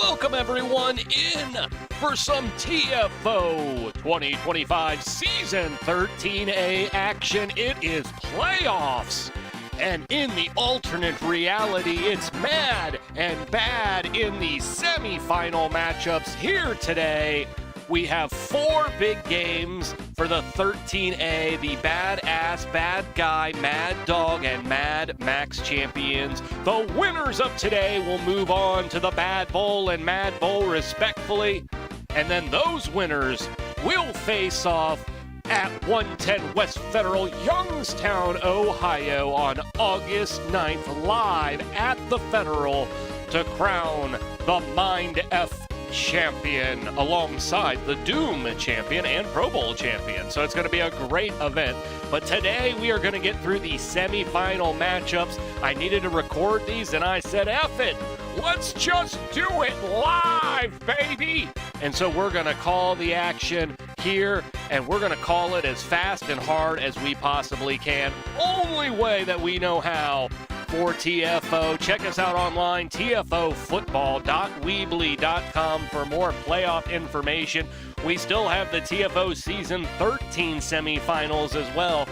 Welcome everyone in for some TFO 2025 Season 13A action. It is playoffs, and in the alternate reality, it's mad and bad in the semifinal matchups. Here today, we have 4 big games for the 13A, the Badass, Bad Guy, Mad Dog, and Mad Max champions. The winners of today will move on to the Bad Bowl and Mad Bowl respectfully, and then those winners will face off at 110 West Federal, Youngstown, Ohio on August 9th, live at the Federal to crown the MINDF champion alongside the Doom champion and Pro Bowl champion. So it's going to be a great event. But today we are going to get through the semifinal matchups. I needed to record these and I said, F it, let's just do it live, baby. And so we're going to call the action here, and we're going to call it as fast and hard as we possibly can. Only way that we know how for TFO. Check us out online, tfofootball.weebly.com for more playoff information. We still have the TFO Season 13 semifinals as well.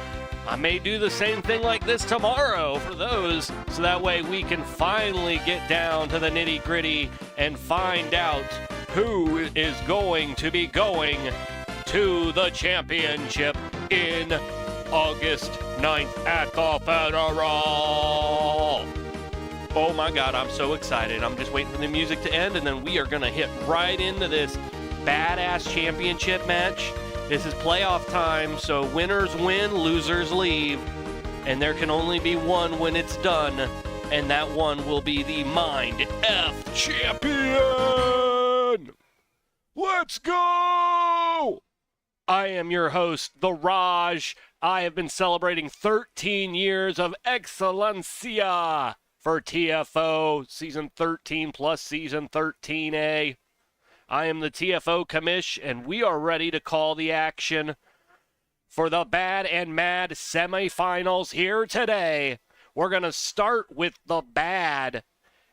I may do the same thing like this tomorrow for those, so that way we can finally get down to the nitty-gritty and find out who is going to be going to the championship in August 9th at the Federal. Oh my God, I'm so excited. I'm just waiting for the music to end, and then we are going to hit right into this badass championship match. This is playoff time, so winners win, losers leave, and there can only be one when it's done, and that one will be the MINDF champion. Let's go! I am your host, the Raj. I have been celebrating 13 years of excellencia for TFO Season 13 plus Season 13A. I am the TFO Commish, and we are ready to call the action for the Bad and Mad semifinals here today. We're going to start with the Bad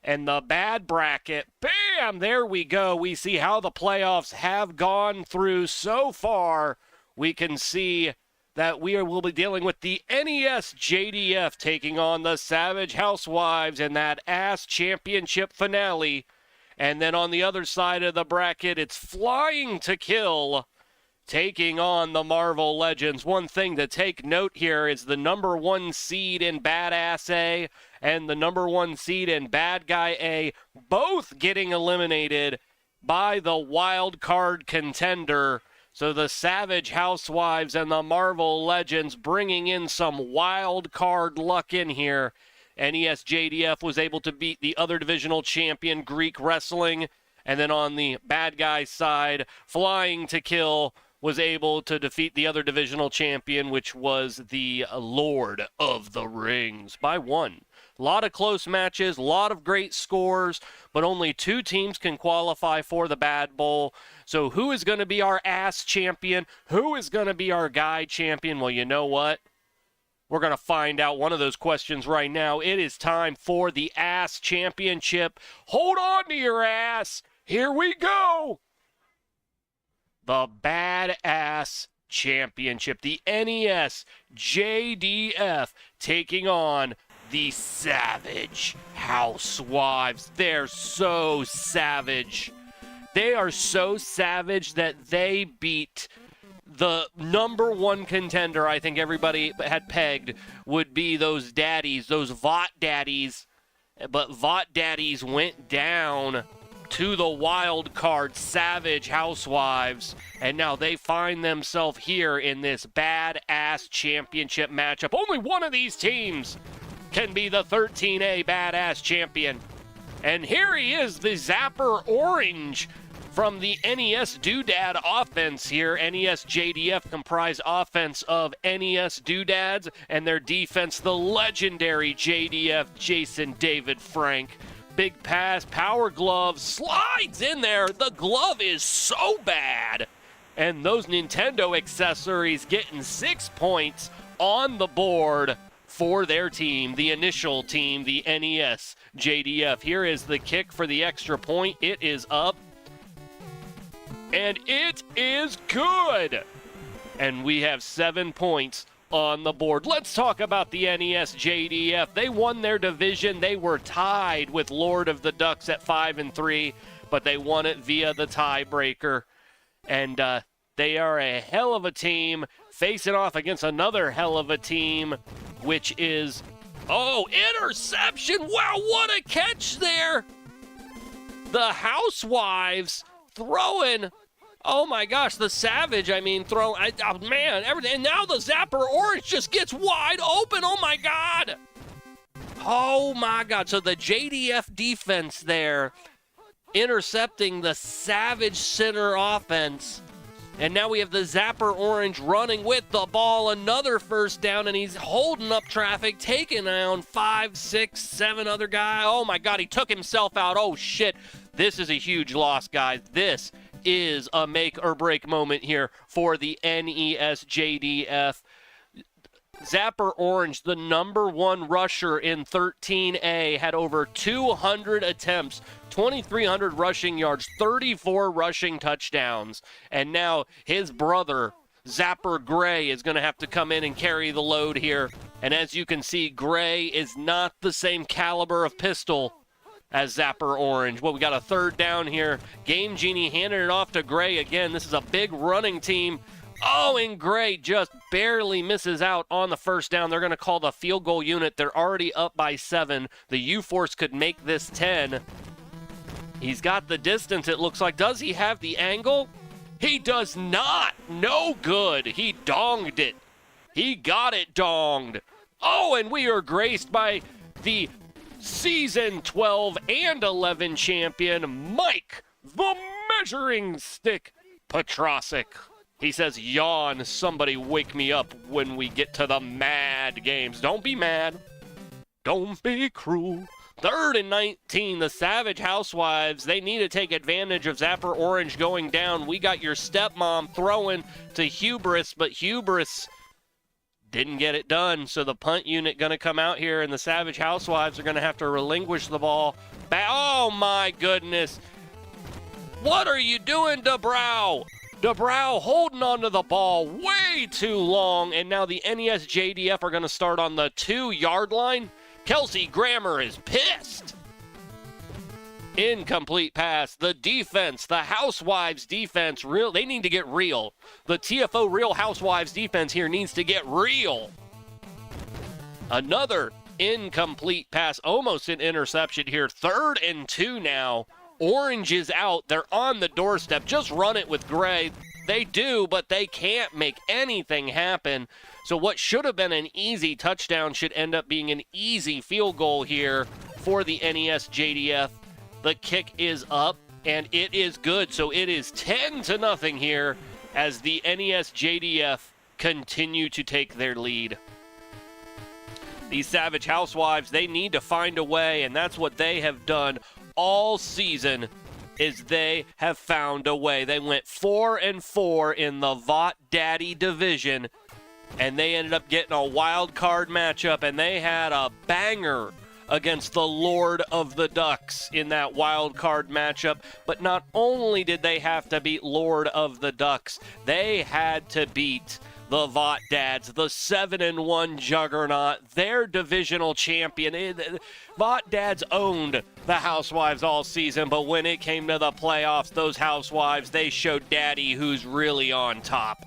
and the Bad bracket. Bam! There we go. We see how the playoffs have gone through so far. We can see that we will be dealing with the NES JDF taking on the Savage Housewives in that ass championship finale. And then on the other side of the bracket, it's Flying to Kill taking on the Marvel Legends. One thing to take note here is the number 1 seed in Badass A and the number 1 seed in Bad Guy A, both getting eliminated by the wild card contender. So the Savage Housewives and the Marvel Legends bringing in some wild card luck in here. NES JDF was able to beat the other divisional champion, Greek Wrestling. And then on the Bad Guy side, Flying to Kill was able to defeat the other divisional champion, which was the Lord of the Rings, by 1. A lot of close matches, a lot of great scores, but only 2 teams can qualify for the Bad Bowl. So who is going to be our ass champion? Who is going to be our guy champion? Well, you know what? We're going to find out one of those questions right now. It is time for the ass championship. Hold on to your ass. Here we go. The Badass Championship, the NES JDF taking on the Savage Housewives. They're so savage. They are so savage that they beat the number 1 contender I think everybody had pegged would be those daddies, those Vought daddies. But Vought daddies went down to the wild card Savage Housewives, and now they find themselves here in this badass championship matchup. Only one of these teams can be the 13A badass champion. And here he is, the Zapper Orange From the NES Doodad offense here, NES JDF comprise offense of NES Doodads, and their defense, the legendary JDF Jason David Frank. Big pass, power glove, slides in there. The glove is so bad. And those Nintendo accessories getting 6 points on the board for their team, the initial team, the NES JDF. Here is the kick for the extra point. It is up. And it is good. And we have 7 points on the board. Let's talk about the NES JDF. They won their division. They were tied with Lord of the Ducks at 5-3, but they won it via the tiebreaker. And they are a hell of a team facing off against another hell of a team, which is, oh, interception. Wow, what a catch there. The Housewives throwing, oh my gosh, the Savage, man, everything. And now the Zapper Orange just gets wide open. Oh my God. Oh my God. So the JDF defense there intercepting the Savage center offense. And now we have the Zapper Orange running with the ball. Another first down, and he's holding up traffic, taking down 5, 6, 7 other guys. Oh my God, he took himself out. Oh shit. This is a huge loss, guys. This is a make or break moment here for the NES JDF. Zapper Orange, the number 1 rusher in 13A, had over 200 attempts, 2,300 rushing yards, 34 rushing touchdowns. And now his brother, Zapper Gray, is going to have to come in and carry the load here. And as you can see, Gray is not the same caliber of pistol as Zapper Orange. Well, we got a third down here. Game Genie handing it off to Gray again. This is a big running team. Oh, and Gray just barely misses out on the first down. They're going to call the field goal unit. They're already up by 7. The U-Force could make this 10. He's got the distance, it looks like. Does he have the angle? He does not. No good. He donged it. He got it donged. Oh, and we are graced by the Season 12 and 11 champion, Mike, the Measuring Stick Petrosic. He says, yawn, somebody wake me up when we get to the mad games. Don't be mad. Don't be cruel. 3rd and 19, the Savage Housewives, they need to take advantage of Zapper Orange going down. We got your stepmom throwing to Hubris, but Hubris didn't get it done. So the punt unit going to come out here, and the Savage Housewives are going to have to relinquish the ball. Oh, my goodness. What are you doing, DeBrow? DeBrow holding onto the ball way too long, and now the NES JDF are going to start on the 2-yard line. Kelsey Grammer is pissed. Incomplete pass. The defense, the Housewives defense, they need to get real. The TFO Real Housewives defense here needs to get real. Another incomplete pass, almost an interception here. 3rd and 2 now. Orange is out. They're on the doorstep. Just run it with Gray. They do, but they can't make anything happen. So what should have been an easy touchdown should end up being an easy field goal here for the NES JDF. The kick is up, and it is good. So it is 10-0 here as the NES JDF continue to take their lead. These Savage Housewives, they need to find a way, and that's what they have done all season, is they have found a way. They went 4-4 in the Vought Daddy division, and they ended up getting a wild card matchup, and they had a banger against the Lord of the Ducks in that wild card matchup. But not only did they have to beat Lord of the Ducks, they had to beat the Vought Dads, the 7-1 juggernaut, their divisional champion. Vought Dads owned the Housewives all season, but when it came to the playoffs, those Housewives, they showed Daddy who's really on top.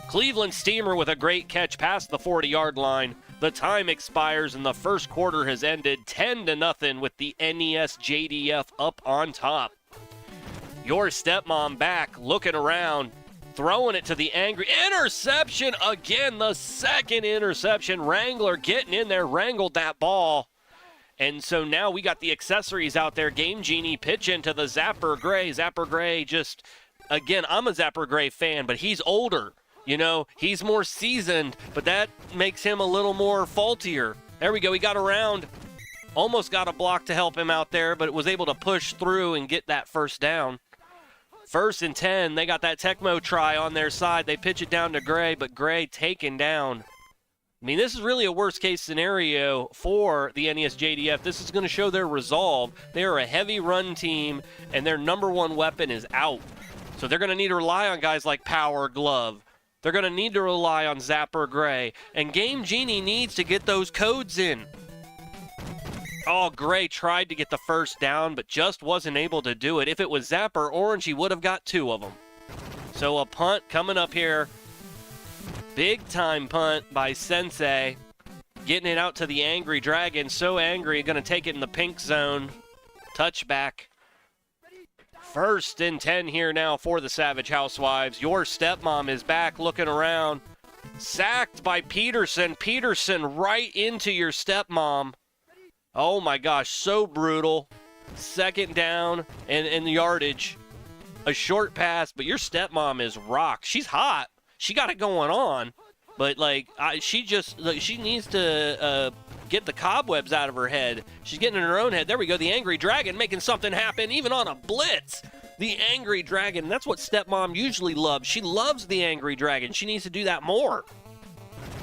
Cleveland Steamer with a great catch past the 40-yard line. The time expires and the first quarter has ended 10-0 with the NES JDF up on top. Your stepmom back, looking around, throwing it to the angry. Interception again, the second interception. Wrangler getting in there, wrangled that ball. And so now we got the accessories out there. Game Genie pitch into the Zapper Gray. Zapper Gray just, again, I'm a Zapper Gray fan, but he's older. You know, he's more seasoned, but that makes him a little more faultier. There we go. He got around. Almost got a block to help him out there, but was able to push through and get that first down. 1st and 10. They got that Tecmo try on their side. They pitch it down to Gray, but Gray taken down. I mean, this is really a worst-case scenario for the NESJDF. This is going to show their resolve. They are a heavy run team, and their number one weapon is out. So they're going to need to rely on guys like Power Glove. They're going to need to rely on Zapper Gray. And Game Genie needs to get those codes in. Oh, Gray tried to get the first down, but just wasn't able to do it. If it was Zapper Orange, he would have got 2 of them. So a punt coming up here. Big time punt by Sensei. Getting it out to the Angry Dragon. So angry, going to take it in the pink zone. Touchback. 1st and 10 here now for the Savage Housewives. Your stepmom is back looking around. Sacked by Peterson. Peterson right into your stepmom. Oh my gosh, so brutal. 2nd down and the yardage. A short pass, but your stepmom is rock. She's hot. She got it going on, but she needs to get the cobwebs out of her head. She's getting in her own head. There we go. The Angry Dragon making something happen, even on a blitz. The Angry Dragon. That's what stepmom usually loves. She loves the Angry Dragon. She needs to do that more.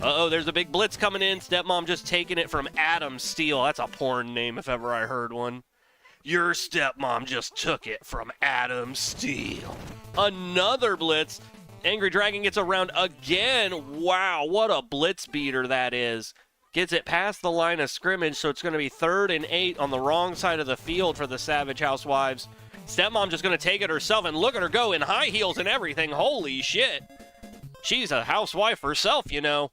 Uh-oh, there's a big blitz coming in. Stepmom just taking it from Adam Steele. That's a porn name if ever I heard one. Your stepmom just took it from Adam Steele. Another blitz. Angry Dragon gets around again. Wow, what a blitz beater that is. Gets it past the line of scrimmage, so it's going to be 3rd and 8 on the wrong side of the field for the Savage Housewives. Stepmom just going to take it herself, and look at her go in high heels and everything. Holy shit. She's a housewife herself, you know.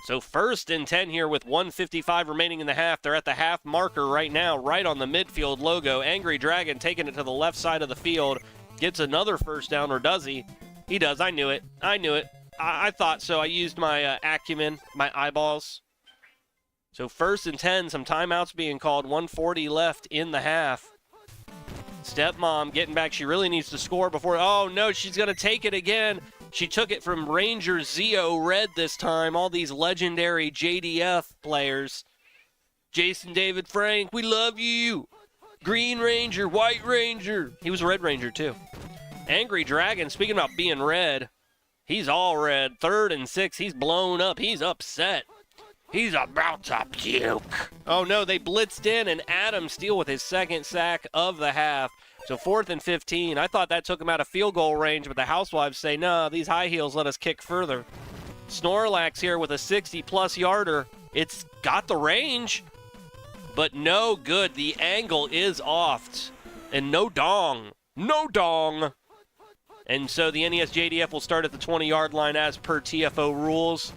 So 1st and 10 here with 1:55 remaining in the half. They're at the half marker right now, right on the midfield logo. Angry Dragon taking it to the left side of the field. Gets another first down, or does he? He does. I knew it. I thought so. I used my acumen, my eyeballs. So 1st and 10, some timeouts being called. 1:40 left in the half. Stepmom getting back. She really needs to score before. Oh, no, she's going to take it again. She took it from Ranger Zio Red this time. All these legendary JDF players. Jason David Frank, we love you. Green Ranger, White Ranger. He was a Red Ranger, too. Angry Dragon, speaking about being red, he's all red. 3rd and 6, he's blown up. He's upset. He's about to puke. Oh, no, they blitzed in, and Adam Steele with his 2nd sack of the half. So 4th and 15. I thought that took him out of field goal range, but the Housewives say, no, these high heels let us kick further. Snorlax here with a 60-plus yarder. It's got the range, but no good. The angle is off, and no dong. No dong. And so the NESJDF will start at the 20-yard line as per TFO rules.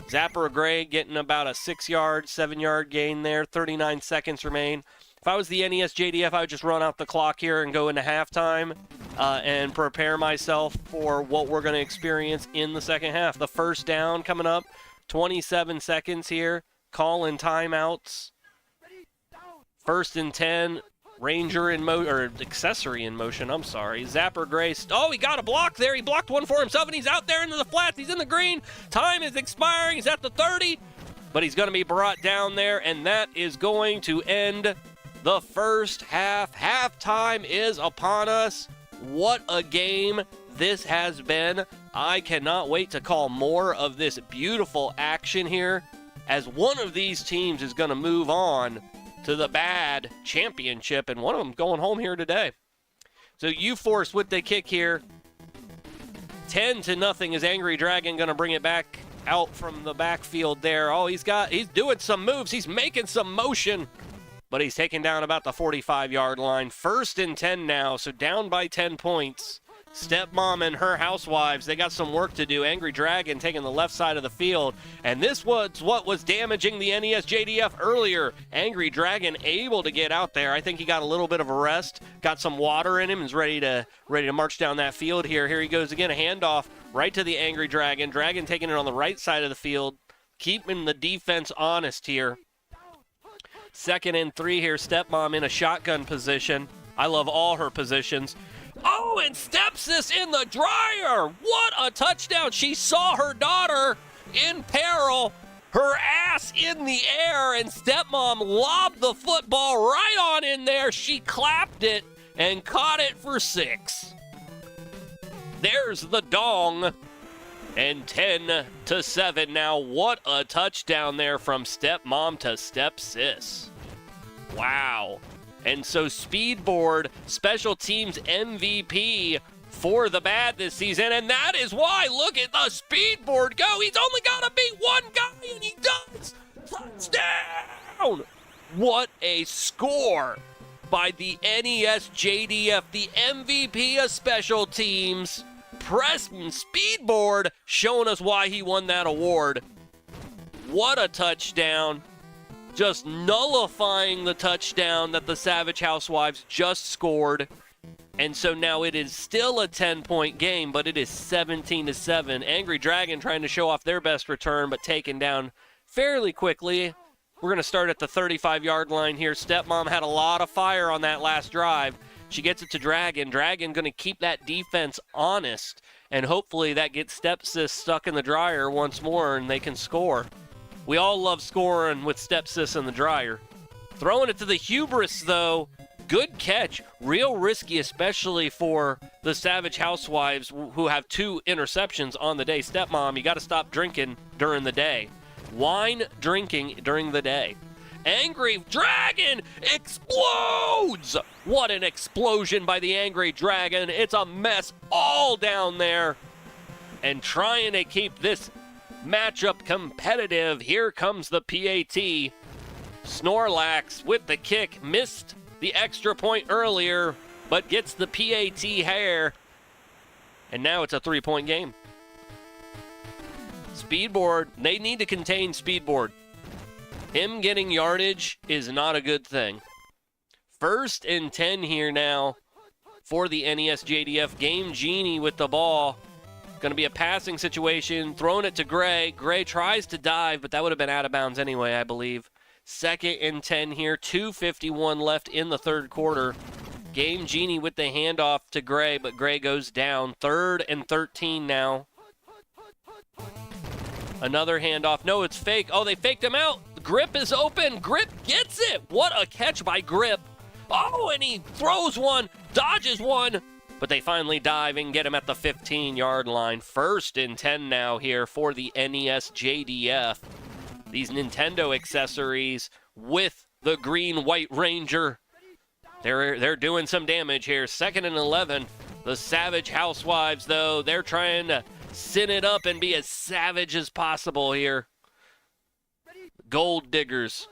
Zapper Gray getting about a 6-yard, 7-yard gain there. 39 seconds remain. If I was the NESJDF, I would just run out the clock here and go into halftime and prepare myself for what we're going to experience in the second half. The first down coming up, 27 seconds here. Calling timeouts. 1st and 10. Ranger in or accessory in motion, I'm sorry. Zapper Gray. Oh, he got a block there. He blocked one for himself, and he's out there into the flats. He's in the green. Time is expiring. He's at the 30, but he's going to be brought down there, and that is going to end the first half. Halftime is upon us. What a game this has been. I cannot wait to call more of this beautiful action here, as one of these teams is going to move on to the bad championship, and one of them going home here today. So U-Force with the kick here. 10-0 is Angry Dragon going to bring it back out from the backfield there. Oh, he's doing some moves. He's making some motion, but he's taken down about the 45-yard line. 1st and 10 now, so down by 10 points. Stepmom and her housewives, they got some work to do. Angry Dragon taking the left side of the field. And this was what was damaging the NESJDF earlier. Angry Dragon able to get out there. I think he got a little bit of a rest, got some water in him, is ready to march down that field here. Here he goes again, a handoff right to the Angry Dragon. Dragon taking it on the right side of the field, keeping the defense honest here. 2nd and 3 here. Stepmom in a shotgun position. I love all her positions. Oh, and Stepsis in the dryer. What a touchdown. She saw her daughter in peril, her ass in the air, and Stepmom lobbed the football right on in there. She clapped it and caught it for 6. There's the dong. And 10-7 now. What a touchdown there from Stepmom to Stepsis. Wow. And so Speedboard, special teams MVP for the Bad this season. And that is why, look at the Speedboard go. He's only got to beat one guy, and he does. Touchdown. What a score by the NES JDF, the MVP of special teams. Preston Speedboard showing us why he won that award. What a touchdown. Just nullifying the touchdown that the Savage Housewives just scored. And so now it is still a 10-point game, but it is 17-7. Angry Dragon trying to show off their best return, but taken down fairly quickly. We're going to start at the 35-yard line here. Stepmom had a lot of fire on that last drive. She gets it to Dragon. Dragon going to keep that defense honest, and hopefully that gets Stepsis stuck in the dryer once more and they can score. We all love scoring with Stepsis in the dryer. Throwing it to the Hubris, though. Good catch. Real risky, especially for the Savage Housewives who have 2 interceptions on the day. Stepmom, you got to stop drinking during the day. Wine drinking during the day. Angry Dragon explodes! What an explosion by the Angry Dragon. It's a mess all down there. And trying to keep this matchup competitive, here comes the PAT. Snorlax with the kick. Missed the extra point earlier, but gets the PAT hair. And now it's a 3-point game. Speedboard, they need to contain Speedboard. Him getting yardage is not a good thing. 1st and 10 here now for the NES JDF. Game Genie with the ball. Going to be a passing situation. Throwing it to Gray. Gray tries to dive, but that would have been out of bounds anyway, I believe. 2nd and 10 here. 2:51 left in the 3rd quarter. Game Genie with the handoff to Gray, but Gray goes down. 3rd and 13 now. Another handoff. No, it's fake. Oh, they faked him out. Grip is open. Grip gets it. What a catch by Grip. Oh, and he throws one, dodges one, but they finally dive and get him at the 15-yard line. 1st and 10 now here for the NES JDF. These Nintendo accessories with the green White Ranger. They're doing some damage here. 2nd and 11. The Savage Housewives, though, they're trying to sin it up and be as savage as possible here. Gold Diggers.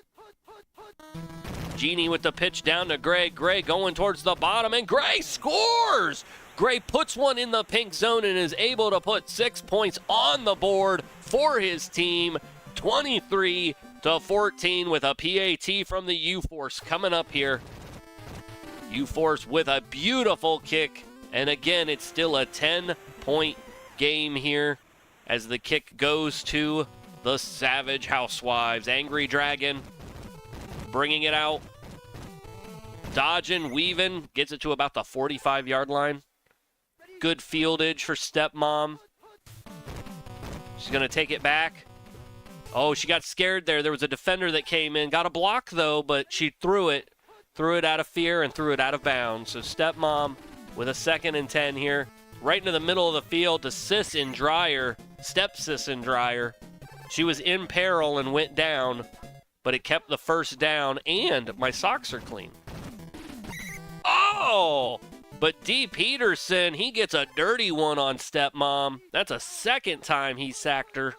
Genie with the pitch down to Gray. Gray going towards the bottom, and Gray scores! Gray puts one in the pink zone and is able to put 6 points on the board for his team. 23-14 with a PAT from the U-Force coming up here. U-Force with a beautiful kick. And again, it's still a 10-point game here as the kick goes to the Savage Housewives. Angry Dragon bringing it out. Dodging, weaving, gets it to about the 45-yard line. Good fieldage for Stepmom. She's going to take it back. Oh, she got scared there. There was a defender that came in. Got a block, though, but she threw it. Threw it out of fear and threw it out of bounds. So Stepmom with a 2nd and 10 here. Right into the middle of the field to Sis in Dryer. Stepsis in Dryer. She was in peril and went down, but it kept the 1st down, and my socks are clean. Oh! But D. Peterson, he gets a dirty one on Stepmom. That's a 2nd time he sacked her.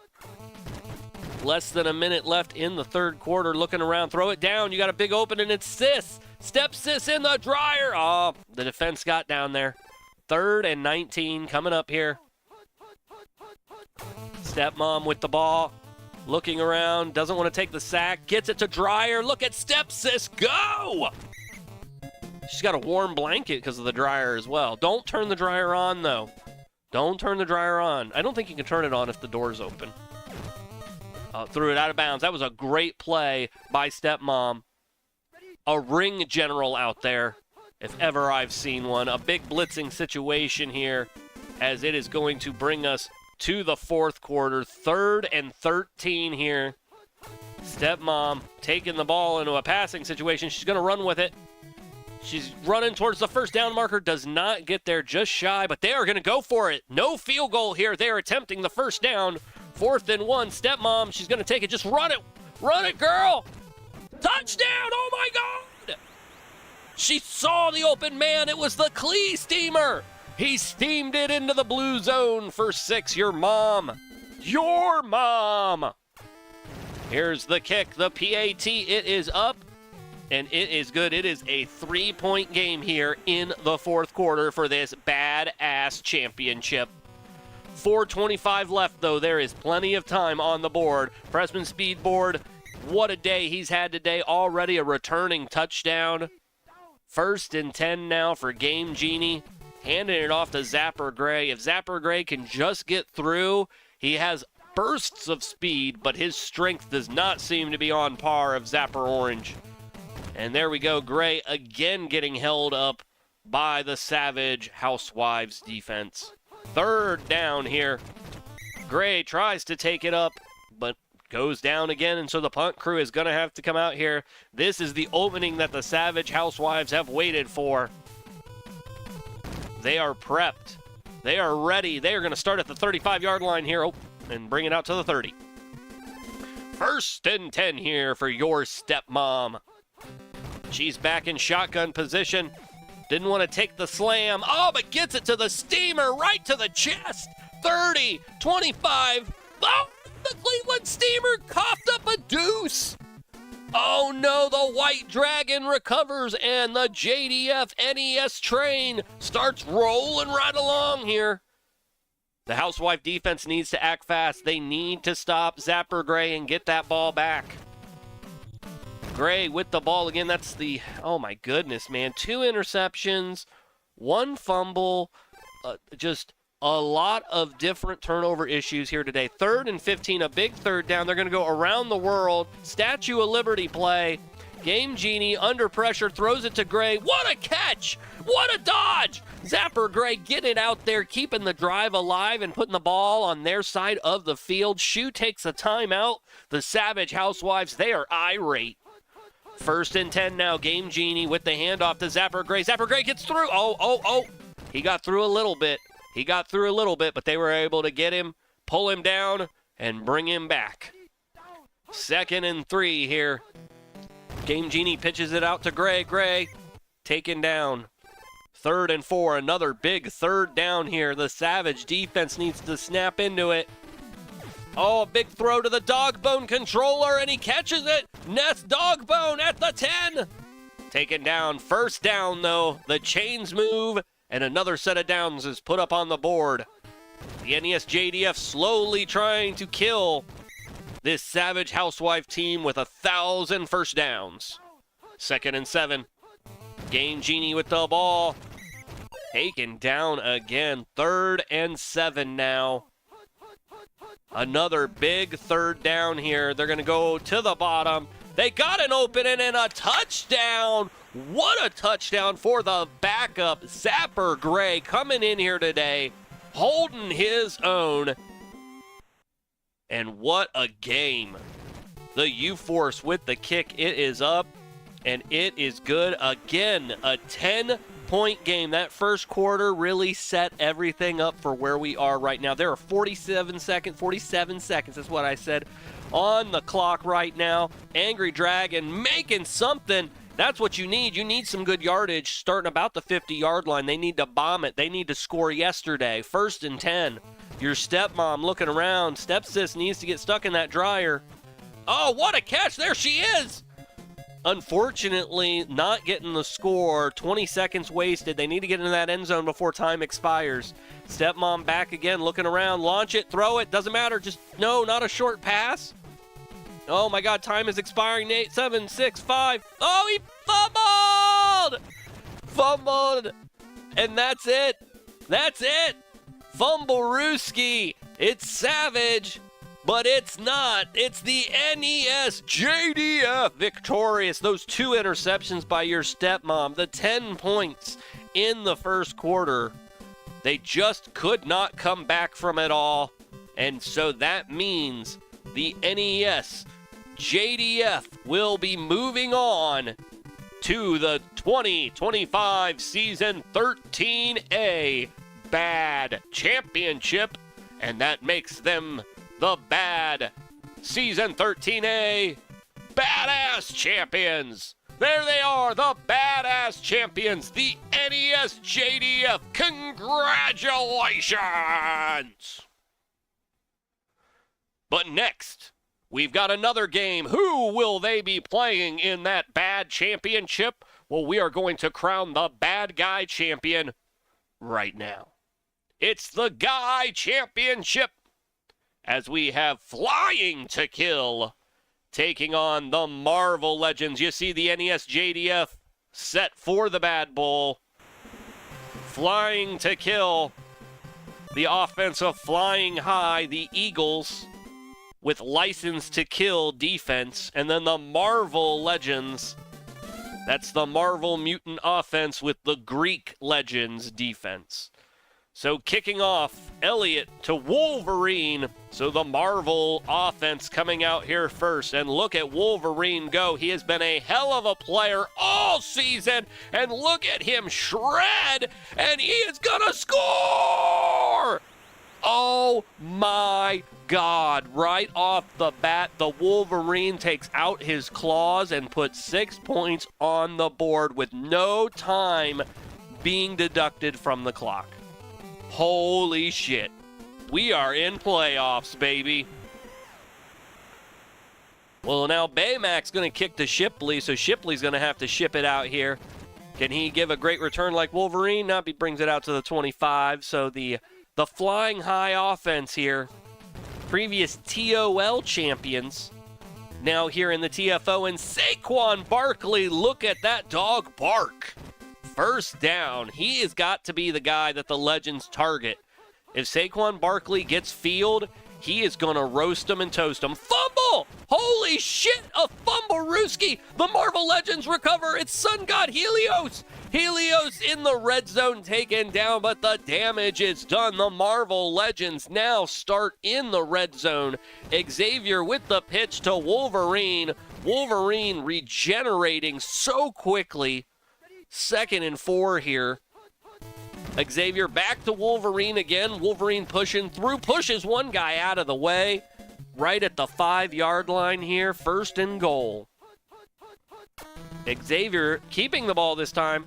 Less than a minute left in the 3rd quarter. Looking around, throw it down. You got a big opening. It's Sis. Stepsis in the dryer. Oh, the defense got down there. 3rd and 19 coming up here. Stepmom with the ball. Looking around, doesn't want to take the sack. Gets it to Dryer. Look at Stepsis go! She's got a warm blanket because of the dryer as well. Don't turn the dryer on, though. Don't turn the dryer on. I don't think you can turn it on if the door's open. Threw it out of bounds. That was a great play by Stepmom. a ring general out there, if ever I've seen one. A big blitzing situation here, as it is going to bring us to the fourth quarter. 3rd and 13 here. Stepmom taking the ball into a passing situation. She's going to run with it. She's running towards the first down marker. Does not get there, just shy, but they are going to go for it. No field goal here. They are attempting the first down. 4th and 1. Stepmom, she's going to take it. Just run it. Run it, girl. Touchdown. Oh, my God. She saw the open man. It was the Klee steamer. He steamed it into the blue zone for 6. Your mom. Your mom. Here's the kick. The PAT. It is up. And it is good. It is a 3-point game here in the fourth quarter for this badass championship. 4:25 left, though. There is plenty of time on the board. Pressman Speedboard, what a day he's had today. Already a returning touchdown. 1st and 10 now for Game Genie. Handing it off to Zapper Gray. If Zapper Gray can just get through, he has bursts of speed, but his strength does not seem to be on par of Zapper Orange. And there we go, Gray again getting held up by the Savage Housewives defense. 3rd down here. Gray tries to take it up, but goes down again, and so the punt crew is going to have to come out here. This is the opening that the Savage Housewives have waited for. They are prepped. They are ready. They are going to start at the 35-yard line here and bring it out to the 30. 1st and 10 here for your stepmom. She's back in shotgun position. Didn't want to take the slam. Oh, but gets it to the steamer, right to the chest. 30, 25. Oh, the Cleveland Steamer coughed up a deuce. Oh, no, the White Dragon recovers, and the JDF NES train starts rolling right along here. The Housewife defense needs to act fast. They need to stop Zapper Gray and get that ball back. Gray with the ball again. That's the, oh my goodness, man. 2 interceptions, 1 fumble, just a lot of different turnover issues here today. 3rd and 15, a big 3rd down. They're going to go around the world. Statue of Liberty play. Game Genie under pressure, throws it to Gray. What a catch! What a dodge! Zapper Gray getting it out there, keeping the drive alive and putting the ball on their side of the field. Shoe takes a timeout. The Savage Housewives, they are irate. 1st and 10 now. Game Genie with the handoff to Zapper Gray. Zapper Gray gets through. Oh. He got through a little bit. But they were able to get him, pull him down, and bring him back. 2nd and 3 here. Game Genie pitches it out to Gray. Gray taken down. 3rd and 4. Another big 3rd down here. The Savage defense needs to snap into it. Oh, a big throw to the Dogbone controller, and he catches it. Ness Dogbone at the 10. Taken down. 1st down, though. The chains move, and another set of downs is put up on the board. The NES JDF slowly trying to kill this Savage Housewife team with 1,000 first downs. 2nd and 7. Game Genie with the ball. Taken down again. 3rd and 7 now. Another big 3rd down here. They're going to go to the bottom. They got an opening and a touchdown. What a touchdown for the backup. Zapper Gray coming in here today, holding his own. And what a game. The U-Force with the kick. It is up, and it is good. Again, a 10-point game. That first quarter really set everything up for where we are right now. There are 47 seconds is what I said, on the clock right now. Angry Dragon making something. That's what you need. You need some good yardage starting about the 50-yard line. They need to bomb it. They need to score yesterday. 1st and 10. Your stepmom looking around. Stepsis needs to get stuck in that dryer. Oh, what a catch. There she is. Unfortunately, not getting the score. 20 seconds wasted. They need to get into that end zone before time expires. Stepmom back again, looking around. Launch it, throw it. Doesn't matter. Just, no, not a short pass. Oh, my God. Time is expiring. 8, 7, 6, 5. Oh, he fumbled. Fumbled. And that's it. That's it. Fumblerooski. It's Savage. But it's not. It's the NES JDF victorious. Those 2 interceptions by your stepmom, the 10 points in the first quarter. They just could not come back from it all. And so that means the NES JDF will be moving on to the 2025 Season 13A Bad Championship. And that makes them the Bad Season 13A Badass Champions. There they are, the Badass Champions, the NES JDF. Congratulations! But next, we've got another game. Who will they be playing in that Bad Championship? Well, we are going to crown the Bad Guy Champion right now. It's the Guy Championship, as we have Flying to Kill taking on the Marvel Legends. You see the NES JDF set for the Bad Bowl. Flying to Kill, the offensive Flying High, the Eagles, with License to Kill defense. And then the Marvel Legends, that's the Marvel Mutant offense with the Greek Legends defense. So kicking off, Elliot to Wolverine. So the Marvel offense coming out here first. And look at Wolverine go. He has been a hell of a player all season. And look at him shred. And he is going to score! Oh my God. Right off the bat, the Wolverine takes out his claws and puts 6 points on the board with no time being deducted from the clock. Holy shit. We are in playoffs, baby. Well, now Baymack's going to kick to Shipley, so Shipley's going to have to ship it out here. Can he give a great return like Wolverine? Nope, he brings it out to the 25. So the Flying High offense here, previous TOL champions, now here in the TFO. And Saquon Barkley, look at that dog bark. First down. He has got to be the guy that the Legends target. If Saquon Barkley gets field, he is going to roast him and toast him. Fumble! Holy shit, a fumble-rooski! The Marvel Legends recover. It's Sun God Helios. Helios in the red zone taken down, but the damage is done. The Marvel Legends now start in the red zone. Xavier with the pitch to Wolverine. Wolverine regenerating so quickly. 2nd and 4 here. Xavier back to Wolverine again. Wolverine pushing through, pushes one guy out of the way. Right at the 5-yard line here. 1st and goal. Xavier keeping the ball this time.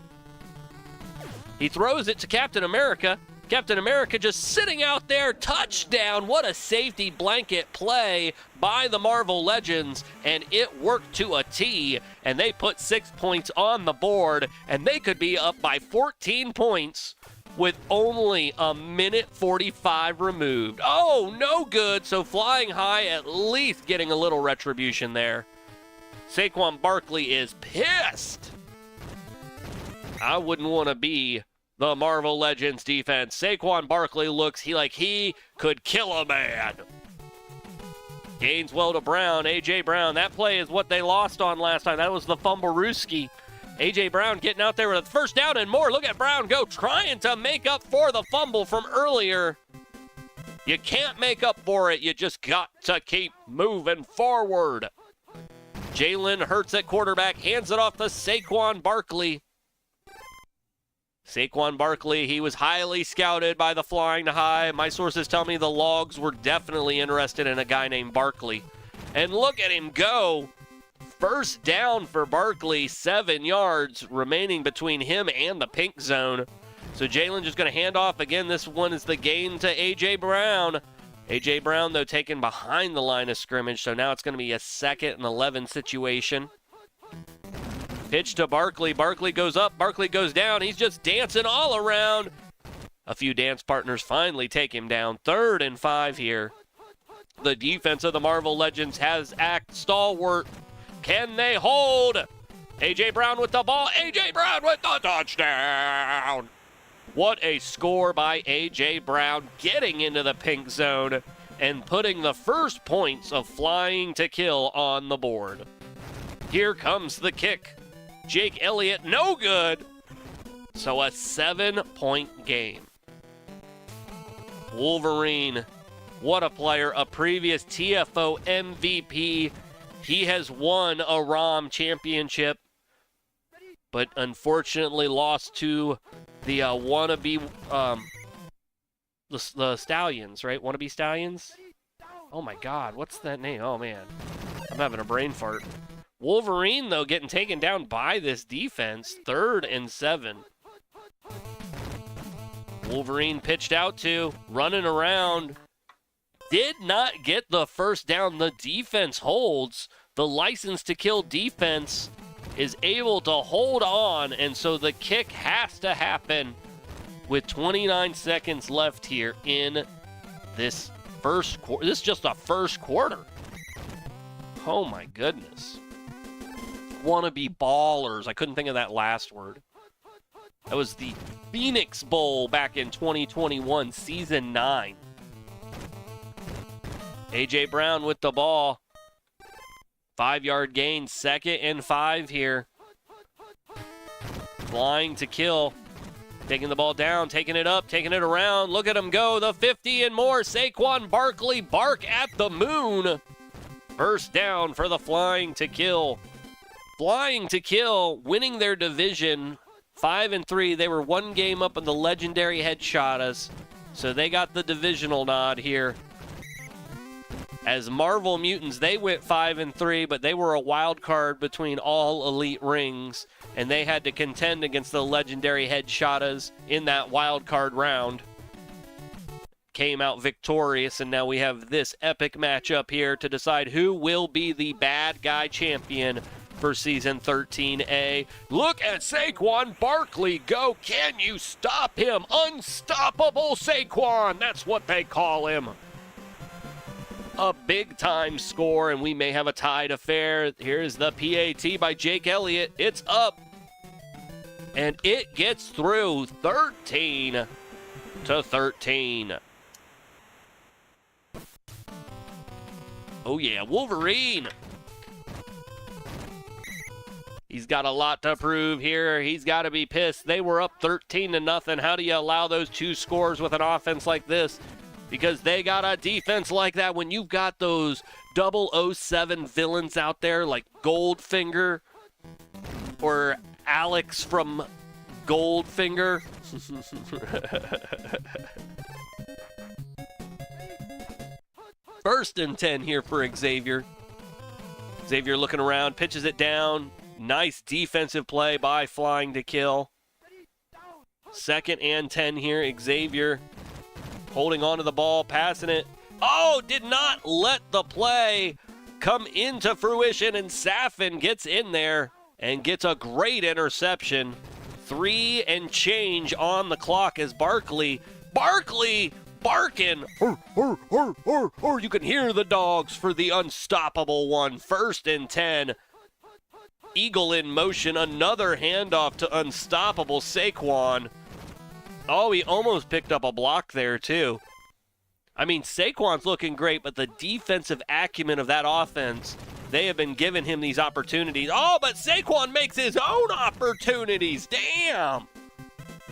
He throws it to Captain America. Captain America just sitting out there. Touchdown. What a safety blanket play by the Marvel Legends. And it worked to a T. And they put 6 points on the board. And they could be up by 14 points with only a minute 45 removed. Oh, no good. So Flying High at least getting a little retribution there. Saquon Barkley is pissed. I wouldn't want to be the Marvel Legends defense. Saquon Barkley looks like he could kill a man. Gainswell to Brown, A.J. Brown. That play is what they lost on last time. That was the fumble-rooski. A.J. Brown getting out there with a 1st down and more. Look at Brown go, trying to make up for the fumble from earlier. You can't make up for it. You just got to keep moving forward. Jalen Hurts at quarterback, hands it off to Saquon Barkley. Saquon Barkley, he was highly scouted by the Flying High. My sources tell me the Logs were definitely interested in a guy named Barkley. And look at him go. 1st down for Barkley, 7 yards remaining between him and the pink zone. So Jalen just going to hand off again. This one is the gain to A.J. Brown. A.J. Brown, though, taken behind the line of scrimmage. So now it's going to be a 2nd and 11 situation. Pitch to Barkley. Barkley goes up. Barkley goes down. He's just dancing all around. A few dance partners finally take him down. 3rd and 5 here. The defense of the Marvel Legends has act stalwart. Can they hold? A.J. Brown with the ball. A.J. Brown with the touchdown. What a score by A.J. Brown, getting into the pink zone. and putting the first points of Flying to Kill on the board. Here comes the kick. Jake Elliott, no good. So a 7-point game. Wolverine, what a player, a previous TFO MVP. He has won a ROM championship, but unfortunately lost to the wannabe, the Stallions, right? Wannabe Stallions? Oh my God, what's that name? Oh man, I'm having a brain fart. Wolverine, though, getting taken down by this defense. 3rd and 7. Wolverine pitched out to, running around. Did not get the first down. The defense holds. The license to kill defense is able to hold on, and so the kick has to happen with 29 seconds left here in this first quarter. This is just the first quarter. Oh my goodness. Wannabe ballers. I couldn't think of that last word. That was the Phoenix Bowl back in 2021, Season 9. A.J. Brown with the ball. 5-yard gain, 2nd and 5 here. Flying to kill. Taking the ball down, taking it up, taking it around. Look at him go, the 50 and more. Saquon Barkley, bark at the moon. First down for the Flying to Kill. Flying to Kill, winning their division, 5-3. They were 1 game up on the legendary Headshotas, so they got the divisional nod here. As Marvel Mutants, they went 5-3, but they were a wild card between all elite rings, and they had to contend against the legendary Headshotas in that wild card round. Came out victorious, and now we have this epic matchup here to decide who will be the bad guy champion for Season 13A. Look at Saquon Barkley go. Can you stop him? Unstoppable Saquon. That's what they call him. A big-time score, and we may have a tied affair. Here's the PAT by Jake Elliott. It's up, and it gets through 13-13. Oh, yeah, Wolverine. He's got a lot to prove here. He's got to be pissed. They were up 13-0. How do you allow those 2 scores with an offense like this? Because they got a defense like that. When you've got those 007 villains out there like Goldfinger or Alex from Goldfinger. First and 10 here for Xavier. Xavier looking around, pitches it down. Nice defensive play by Flying to Kill. 2nd and 10 here. Xavier holding on to the ball, passing it. Oh, did not let the play come into fruition, and Safin gets in there and gets a great interception. 3 and change on the clock as Barkley barking. You can hear the dogs for the unstoppable one. 1st and 10. Eagle in motion, another handoff to unstoppable Saquon. Oh, he almost picked up a block there, too. I mean, Saquon's looking great, but the defensive acumen of that offense, they have been giving him these opportunities. Oh, but Saquon makes his own opportunities. Damn.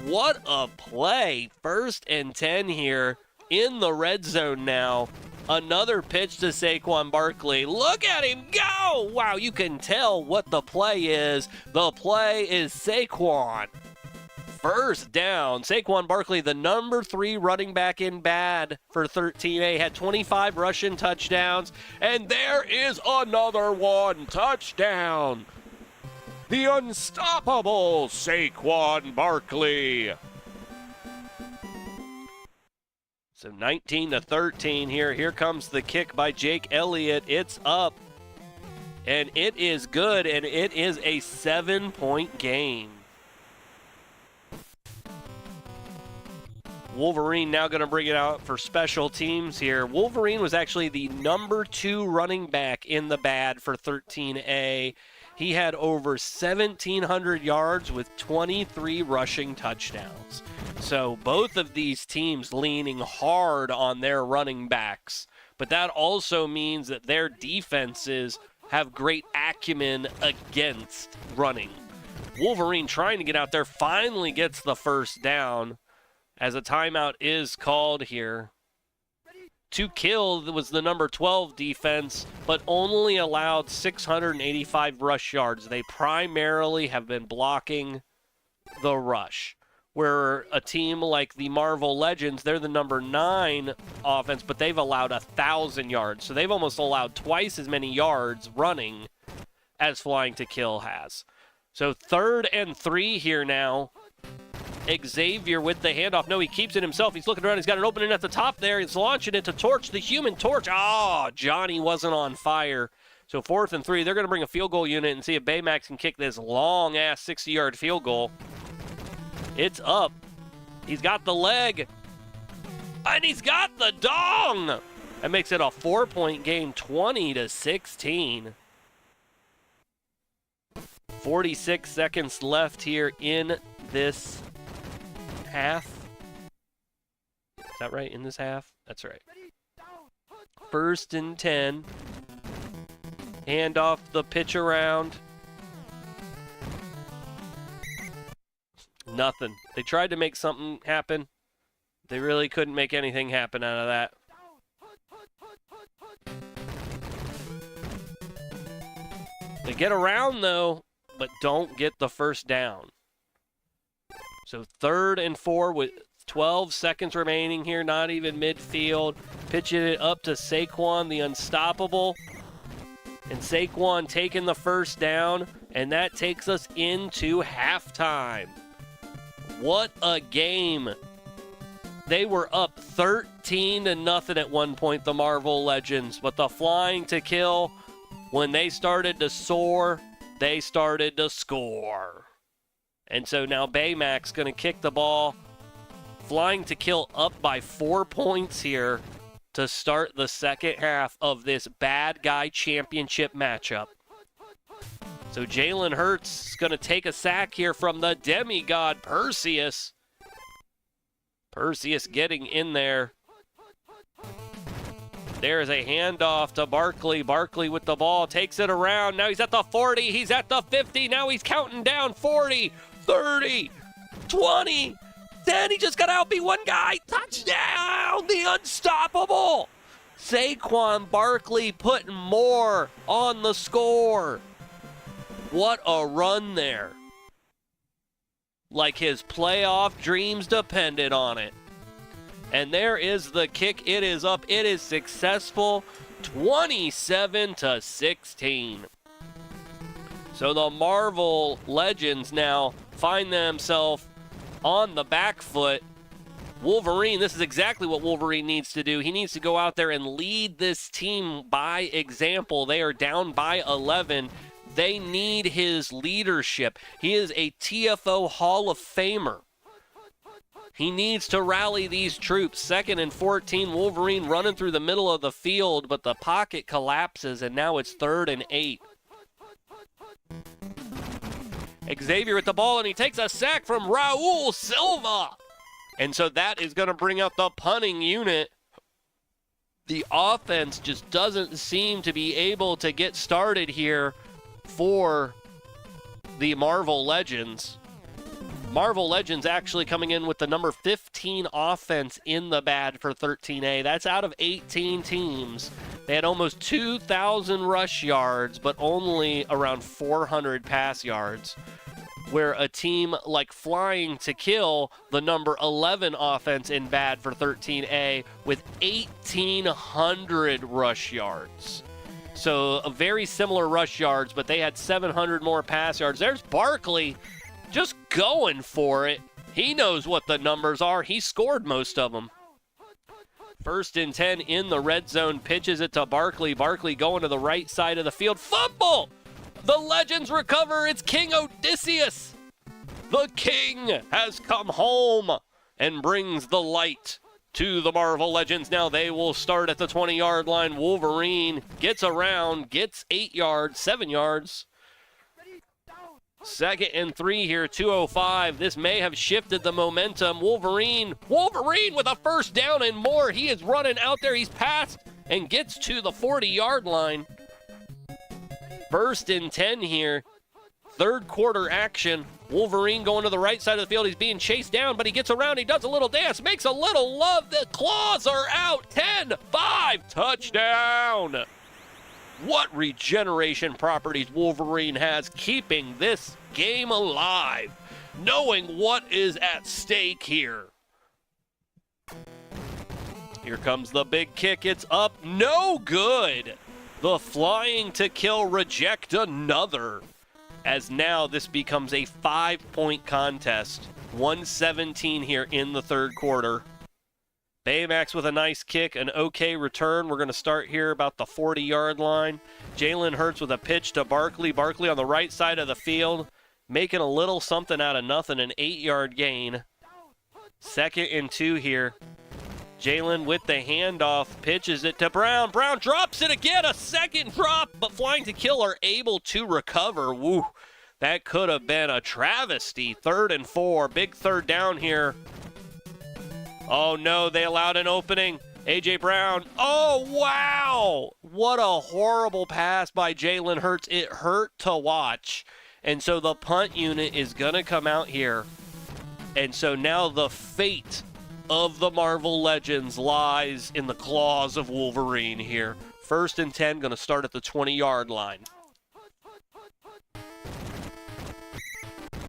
What a play. 1st and 10 here in the red zone now. Another pitch to Saquon Barkley. Look at him go. Wow, you can tell what the play is. The play is Saquon. First down. Saquon Barkley, the number 3 running back in bad for 13A, had 25 rushing touchdowns, and there is another one. Touchdown. The unstoppable Saquon Barkley. So 19-13 here. Here comes the kick by Jake Elliott. It's up, and it is good, and it is a 7-point game. Wolverine now going to bring it out for special teams here. Wolverine was actually the number 2 running back in the bad for 13A. He had over 1,700 yards with 23 rushing touchdowns. So both of these teams leaning hard on their running backs. But that also means that their defenses have great acumen against running. Wolverine trying to get out there, finally gets the first down as a timeout is called here. To kill was the number 12 defense, but only allowed 685 rush yards. They primarily have been blocking the rush. Where a team like the Marvel Legends, they're the number 9 offense, but they've allowed 1,000 yards. So they've almost allowed twice as many yards running as Flying to Kill has. So 3rd and 3 here now. Xavier with the handoff. No, he keeps it himself. He's looking around. He's got an opening at the top there. He's launching it to Torch, the Human Torch. Johnny wasn't on fire. So 4th and 3. They're going to bring a field goal unit and see if Baymax can kick this long-ass 60-yard field goal. It's up. He's got the leg. And he's got the dong. That makes it a 4-point game, 20-16. 46 seconds left here in this half. Is that right? In this half? That's right. 1st and 10. Hand off the pitch around. Nothing. They tried to make something happen. They really couldn't make anything happen out of that. They get around, though, but don't get the first down. So 3rd and 4 with 12 seconds remaining here, not even midfield. Pitching it up to Saquon, the unstoppable. And Saquon taking the first down, and that takes us into halftime. What a game. They were up 13-0 at one point, the Marvel Legends. But the Flying to Kill, when they started to soar, they started to score. And so now Baymax going to kick the ball. Flying to Kill up by 4 points here to start the second half of this Bad Guy Championship matchup. So Jalen Hurts is going to take a sack here from the demigod Perseus. Perseus getting in there. There's a handoff to Barkley. Barkley with the ball, takes it around. Now he's at the 40, he's at the 50. Now he's counting down 40, 30, 20. Then he just got to outbeat one guy. Touchdown, the unstoppable. Saquon Barkley putting more on the score. What a run there. Like his playoff dreams depended on it. And there is the kick. It is up. It is successful. 27-16. So the Marvel Legends now find themselves on the back foot. Wolverine, this is exactly what Wolverine needs to do. He needs to go out there and lead this team by example. They are down by 11. They need his leadership. He is a TFO Hall of Famer. He needs to rally these troops. 2nd and 14, Wolverine running through the middle of the field, but the pocket collapses, and now it's 3rd and 8. Xavier with the ball, and he takes a sack from Raul Silva. And so that is going to bring out the punting unit. The offense just doesn't seem to be able to get started here for the Marvel Legends. Marvel Legends actually coming in with the number 15 offense in the bad for 13A. That's out of 18 teams. They had almost 2,000 rush yards, but only around 400 pass yards. Where a team like Flying to Kill, the number 11 offense in bad for 13A, with 1,800 rush yards. So a very similar rush yards, but they had 700 more pass yards. There's Barkley just going for it. He knows what the numbers are. He scored most of them. 1st and 10 in the red zone. Pitches it to Barkley. Barkley going to the right side of the field. Fumble! The Legends recover. It's King Odysseus. The King has come home and brings the light to the Marvel Legends. Now they will start at the 20-yard line. Wolverine gets around, gets 8 yards, 7 yards. 2nd and 3 here, 2:05. This may have shifted the momentum. Wolverine with a first down and more. He is running out there. He's passed and gets to the 40-yard line. 1st and 10 here. 3rd quarter action. Wolverine going to the right side of the field. He's being chased down, but he gets around. He does a little dance, makes a little love. The claws are out. 10-5, touchdown. What regeneration properties Wolverine has, keeping this game alive, knowing what is at stake here. Here comes the big kick. It's up. No good. The flying to kill reject another. As now this becomes a 5-point contest. 1:17 here in the 3rd quarter. Baymax with a nice kick, an okay return. We're going to start here about the 40-yard line. Jalen Hurts with a pitch to Barkley. Barkley on the right side of the field, making a little something out of nothing, an 8-yard gain. 2nd and 2 here. Jalen with the handoff, pitches it to Brown. Brown drops it again, a second drop, but flying to kill are able to recover. Woo, that could have been a travesty. 3rd and 4, big 3rd down here. Oh no, they allowed an opening. A.J. Brown, oh wow! What a horrible pass by Jalen Hurts. It hurt to watch. And so the punt unit is gonna come out here. And so now the fate of the Marvel Legends lies in the claws of Wolverine here. 1st and 10, gonna start at the 20-yard line.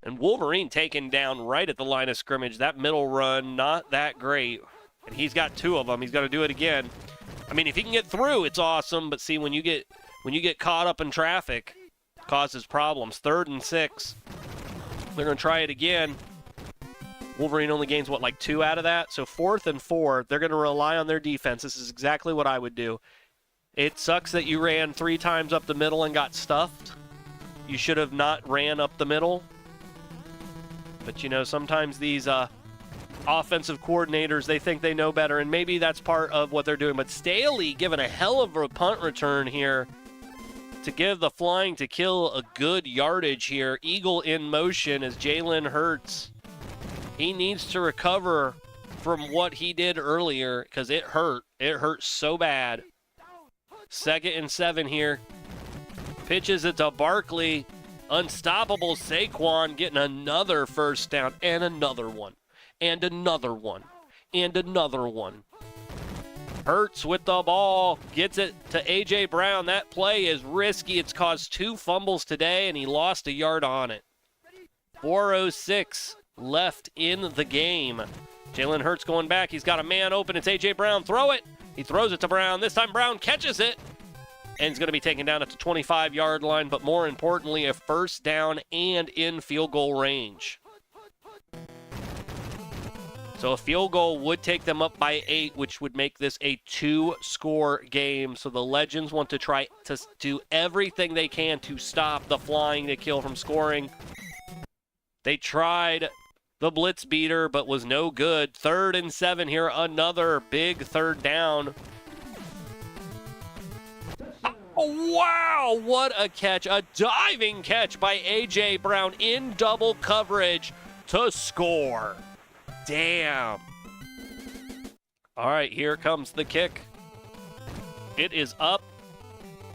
And Wolverine taken down right at the line of scrimmage. That middle run, not that great. And he's got 2 of them. He's got to do it again. I mean, if he can get through, it's awesome. But see, when you get caught up in traffic, it causes problems. 3rd and 6. They're going to try it again. Wolverine only gains, what, like 2 out of that? So 4th and 4, they're going to rely on their defense. This is exactly what I would do. It sucks that you ran 3 times up the middle and got stuffed. You should have not ran up the middle. But, you know, sometimes these offensive coordinators, they think they know better, and maybe that's part of what they're doing. But Staley giving a hell of a punt return here to give the flying to kill a good yardage here. Eagle in motion as Jalen Hurts. He needs to recover from what he did earlier because it hurt. It hurt so bad. 2nd and 7 here. Pitches it to Barkley. Unstoppable Saquon getting another first down, and another one, and another one, and another one. Hurts with the ball, gets it to A.J. Brown. That play is risky. It's caused 2 fumbles today, and he lost a yard on it. 4:06 left in the game. Jalen Hurts going back. He's got a man open. It's A.J. Brown. Throw it. He throws it to Brown. This time Brown catches it. And is going to be taken down at the 25-yard line, but more importantly, a first down and in field goal range. So a field goal would take them up by 8, which would make this a 2-score game. So the Legends want to try to do everything they can to stop the flying to kill from scoring. They tried the blitz beater, but was no good. 3rd and 7 here, another big 3rd down. Oh, wow, what a catch. A diving catch by A.J. Brown in double coverage to score. Damn. All right, here comes the kick. It is up,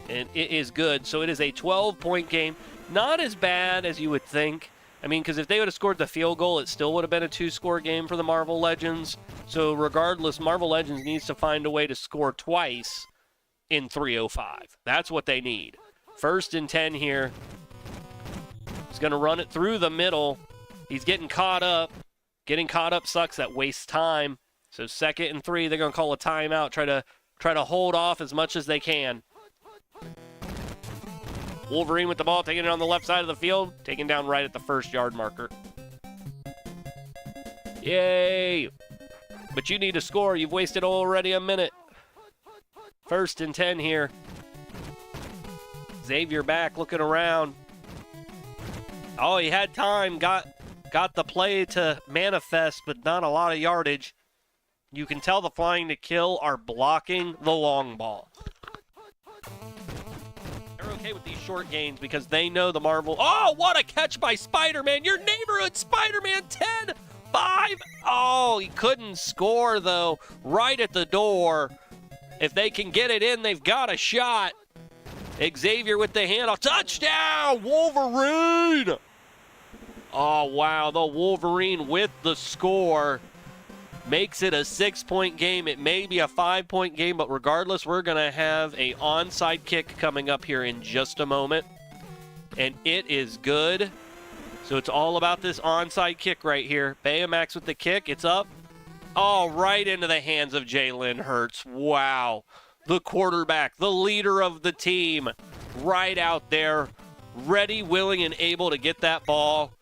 and it is good. So it is a 12-point game. Not as bad as you would think. I mean, because if they would have scored the field goal, it still would have been a 2-score game for the Marvel Legends. So regardless, Marvel Legends needs to find a way to score twice in 3:05. That's what they need. 1st and 10 here. He's going to run it through the middle. He's getting caught up. Getting caught up sucks. That wastes time. So 2nd and 3, they're going to call a timeout. Try to hold off as much as they can. Wolverine with the ball, taking it on the left side of the field, taken down right at the 1st-yard marker. Yay! But you need to score. You've wasted already a minute. 1st and 10 here. Xavier back, looking around. Oh, he had time. Got the play to manifest, but not a lot of yardage. You can tell the flying to kill are blocking the long ball. They're okay okay with these short gains because they know the Marvel. Oh, what a catch by Spider-Man. Your neighborhood Spider-Man 10-5. Oh, he couldn't score, though, right at the door. If they can get it in, they've got a shot. Xavier with the handoff. Touchdown, Wolverine. Oh, wow, the Wolverine with the score. Makes it a 6-point game. It may be a 5-point game, but regardless, we're going to have a onside kick coming up here in just a moment. And it is good. So it's all about this onside kick right here. Bayamax with the kick. It's up. Oh, right into the hands of Jalen Hurts. Wow. The quarterback, the leader of the team, right out there, ready, willing, and able to get that ball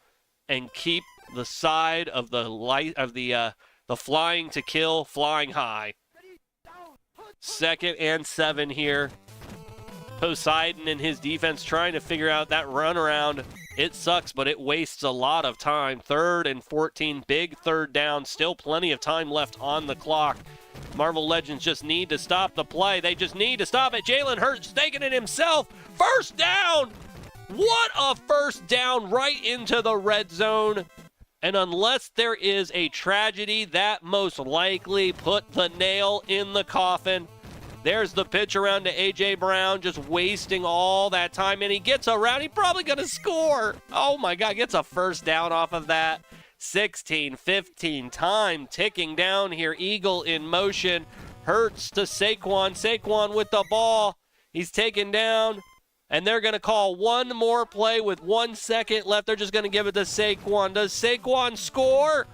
and keep the side of the flying to kill flying high. 2nd and 7 here. Poseidon and his defense trying to figure out that run around. It sucks, but it wastes a lot of time. 3rd and 14, big 3rd down. Still plenty of time left on the clock. Marvel Legends just need to stop the play. They just need to stop it. Jalen Hurts taking it himself. 1st down. What a 1st down right into the red zone. And unless there is a tragedy, that most likely put the nail in the coffin. There's the pitch around to A.J. Brown, just wasting all that time, and he gets around. He's probably going to score. Oh, my God, gets a 1st down off of that. 16-15, time ticking down here. Eagle in motion. Hurts to Saquon. Saquon with the ball. He's taken down. And they're going to call one more play with 1 second left. They're just going to give it to Saquon. Does Saquon score?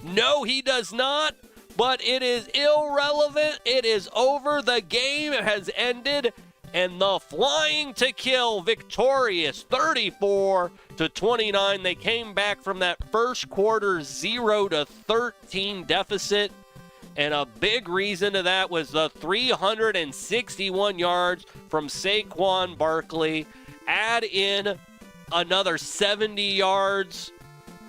No, he does not. But it is irrelevant. It is over. The game has ended. And the Flying to Kill victorious 34-29. They came back from that first quarter 0-13 deficit. And a big reason to that was the 361 yards from Saquon Barkley. Add in another 70 yards,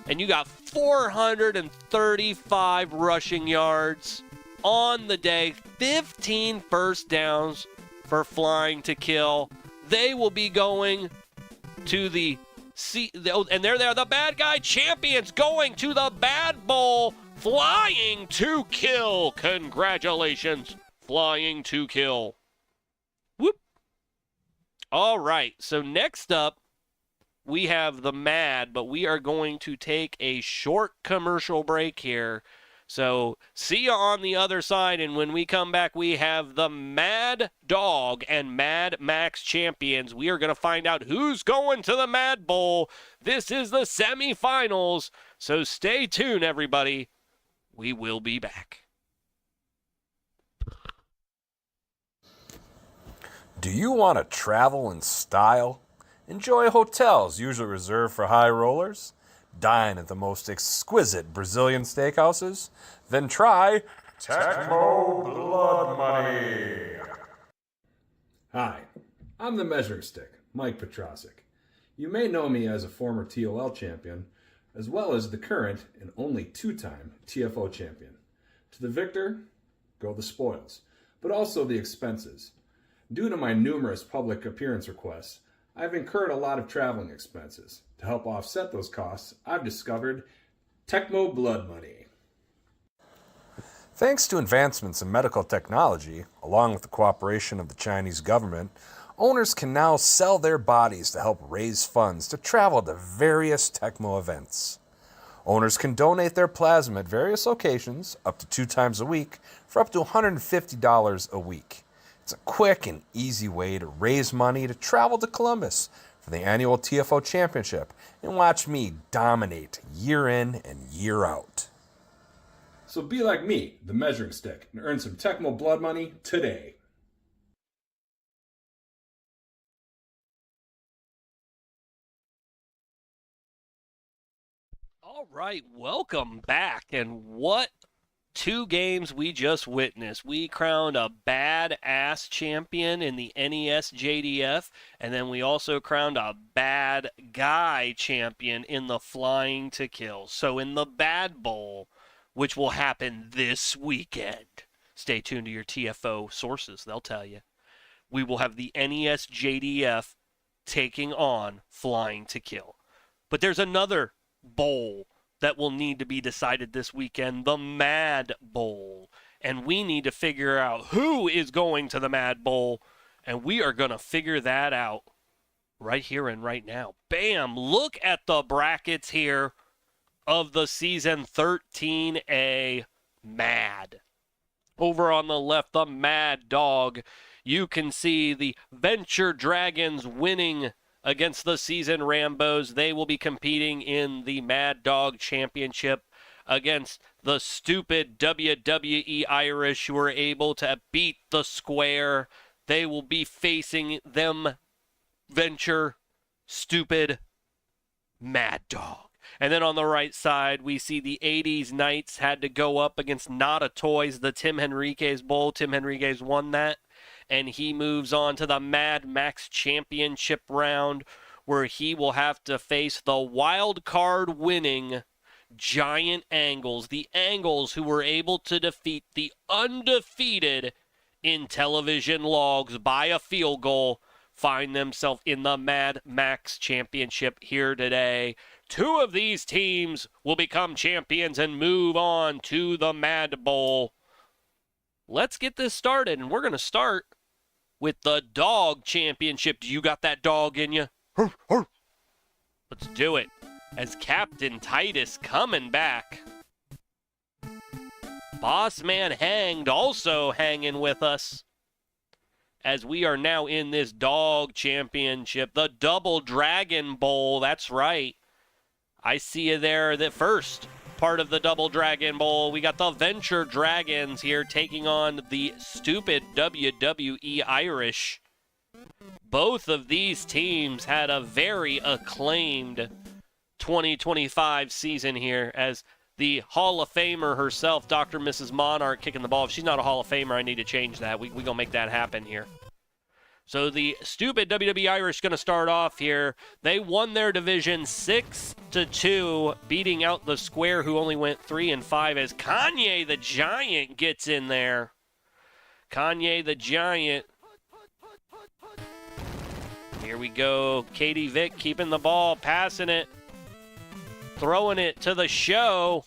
and you got 435 rushing yards on the day. 15 1st downs for Flying to Kill. They will be going to the and they're there. The Bad Guy Champions going to the Bad Bowl. Flying to Kill. Congratulations, Flying to Kill. Whoop. All right, so next up, we have the Mad, but we are going to take a short commercial break here. So see you on the other side, and when we come back, we have the Mad Dog and Mad Max champions. We are going to find out who's going to the Mad Bowl. This is the semifinals, so stay tuned, everybody. We will be back. Do you want to travel in style? Enjoy hotels usually reserved for high rollers? Dine at the most exquisite Brazilian steakhouses? Then try Tecmo Blood Money. Hi, I'm the Measuring Stick, Mike Petrosic. You may know me as a former TOL champion, as well as the current and only 2-time TFO champion. To the victor, go the spoils, but also the expenses. Due to my numerous public appearance requests, I've incurred a lot of traveling expenses. To help offset those costs, I've discovered Tecmo Blood Money. Thanks to advancements in medical technology, along with the cooperation of the Chinese government, owners can now sell their bodies to help raise funds to travel to various Tecmo events. Owners can donate their plasma at various locations, up to 2 times a week, for up to $150 a week. It's a quick and easy way to raise money to travel to Columbus for the annual TFO Championship and watch me dominate year in and year out. So be like me, the Measuring Stick, and earn some Tecmo Blood Money today. All right, welcome back. And what 2 games we just witnessed. We crowned a badass champion in the NES JDF, and then we also crowned a bad guy champion in the Flying to Kill. So in the Bad Bowl, which will happen this weekend, stay tuned to your TFO sources, they'll tell you, we will have the NES JDF taking on Flying to Kill. But there's another bowl that will need to be decided this weekend, the Mad Bowl. And we need to figure out who is going to the Mad Bowl, and we are going to figure that out right here and right now. Bam! Look at the brackets here of the Season 13A Mad. Over on the left, the Mad Dog. You can see the Venture Dragons winning against the Season Rambos. They will be competing in the Mad Dog Championship against the stupid WWE Irish, who were able to beat the Square. They will be facing them, Venture, stupid, Mad Dog. And then on the right side, we see the 80s Knights had to go up against Not a Toys, the Tim Henriquez Bowl. Tim Henriquez won that, and he moves on to the Mad Max Championship round, where he will have to face the wild card winning Giant Angles, the Angles who were able to defeat the undefeated in television logs by a field goal, find themselves in the Mad Max Championship here today. Two of these teams will become champions and move on to the Mad Bowl. Let's get this started, and we're going to start with the Dog Championship. Do you got that dog in you? Let's do it. As Captain Titus coming back. Boss Man Hanged also hanging with us, as we are now in this Dog Championship, the Double Dragon Bowl. That's right. I see you there, the first part of the Double Dragon Bowl. We got the Venture Dragons here taking on the stupid WWE Irish. Both of these teams had a very acclaimed 2025 season here, as the Hall of Famer herself, Dr. Mrs. Monarch, kicking the ball. If she's not a Hall of Famer, I need to change that. We gonna make that happen here. So the stupid WWE Irish going to start off here. They won their division 6-2, beating out the Square, who only went 3-5, as Kanye the Giant gets in there. Kanye the Giant. Here we go. Katie Vick keeping the ball, passing it, throwing it to the show.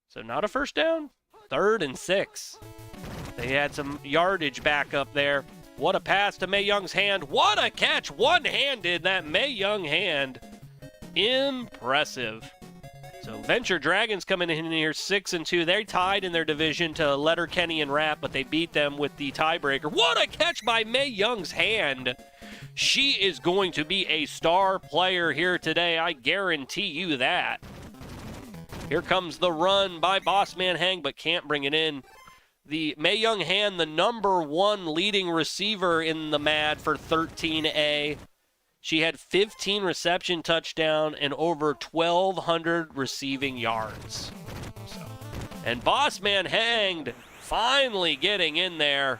So not a first down. 3rd and 6. They had some yardage back up there. What a pass to Mae Young's hand. What a catch. One-handed, that Mae Young hand. Impressive. So Venture Dragons coming in here 6-2. They're tied in their division to Letterkenny and Rapp, but they beat them with the tiebreaker. What a catch by Mae Young's hand. She is going to be a star player here today. I guarantee you that. Here comes the run by Boss Man Hang, but can't bring it in. The Mae Young hand, the number 1 leading receiver in the Mad for 13A. She had 15 reception touchdown and over 1,200 receiving yards. And Boss Man Hanged finally getting in there.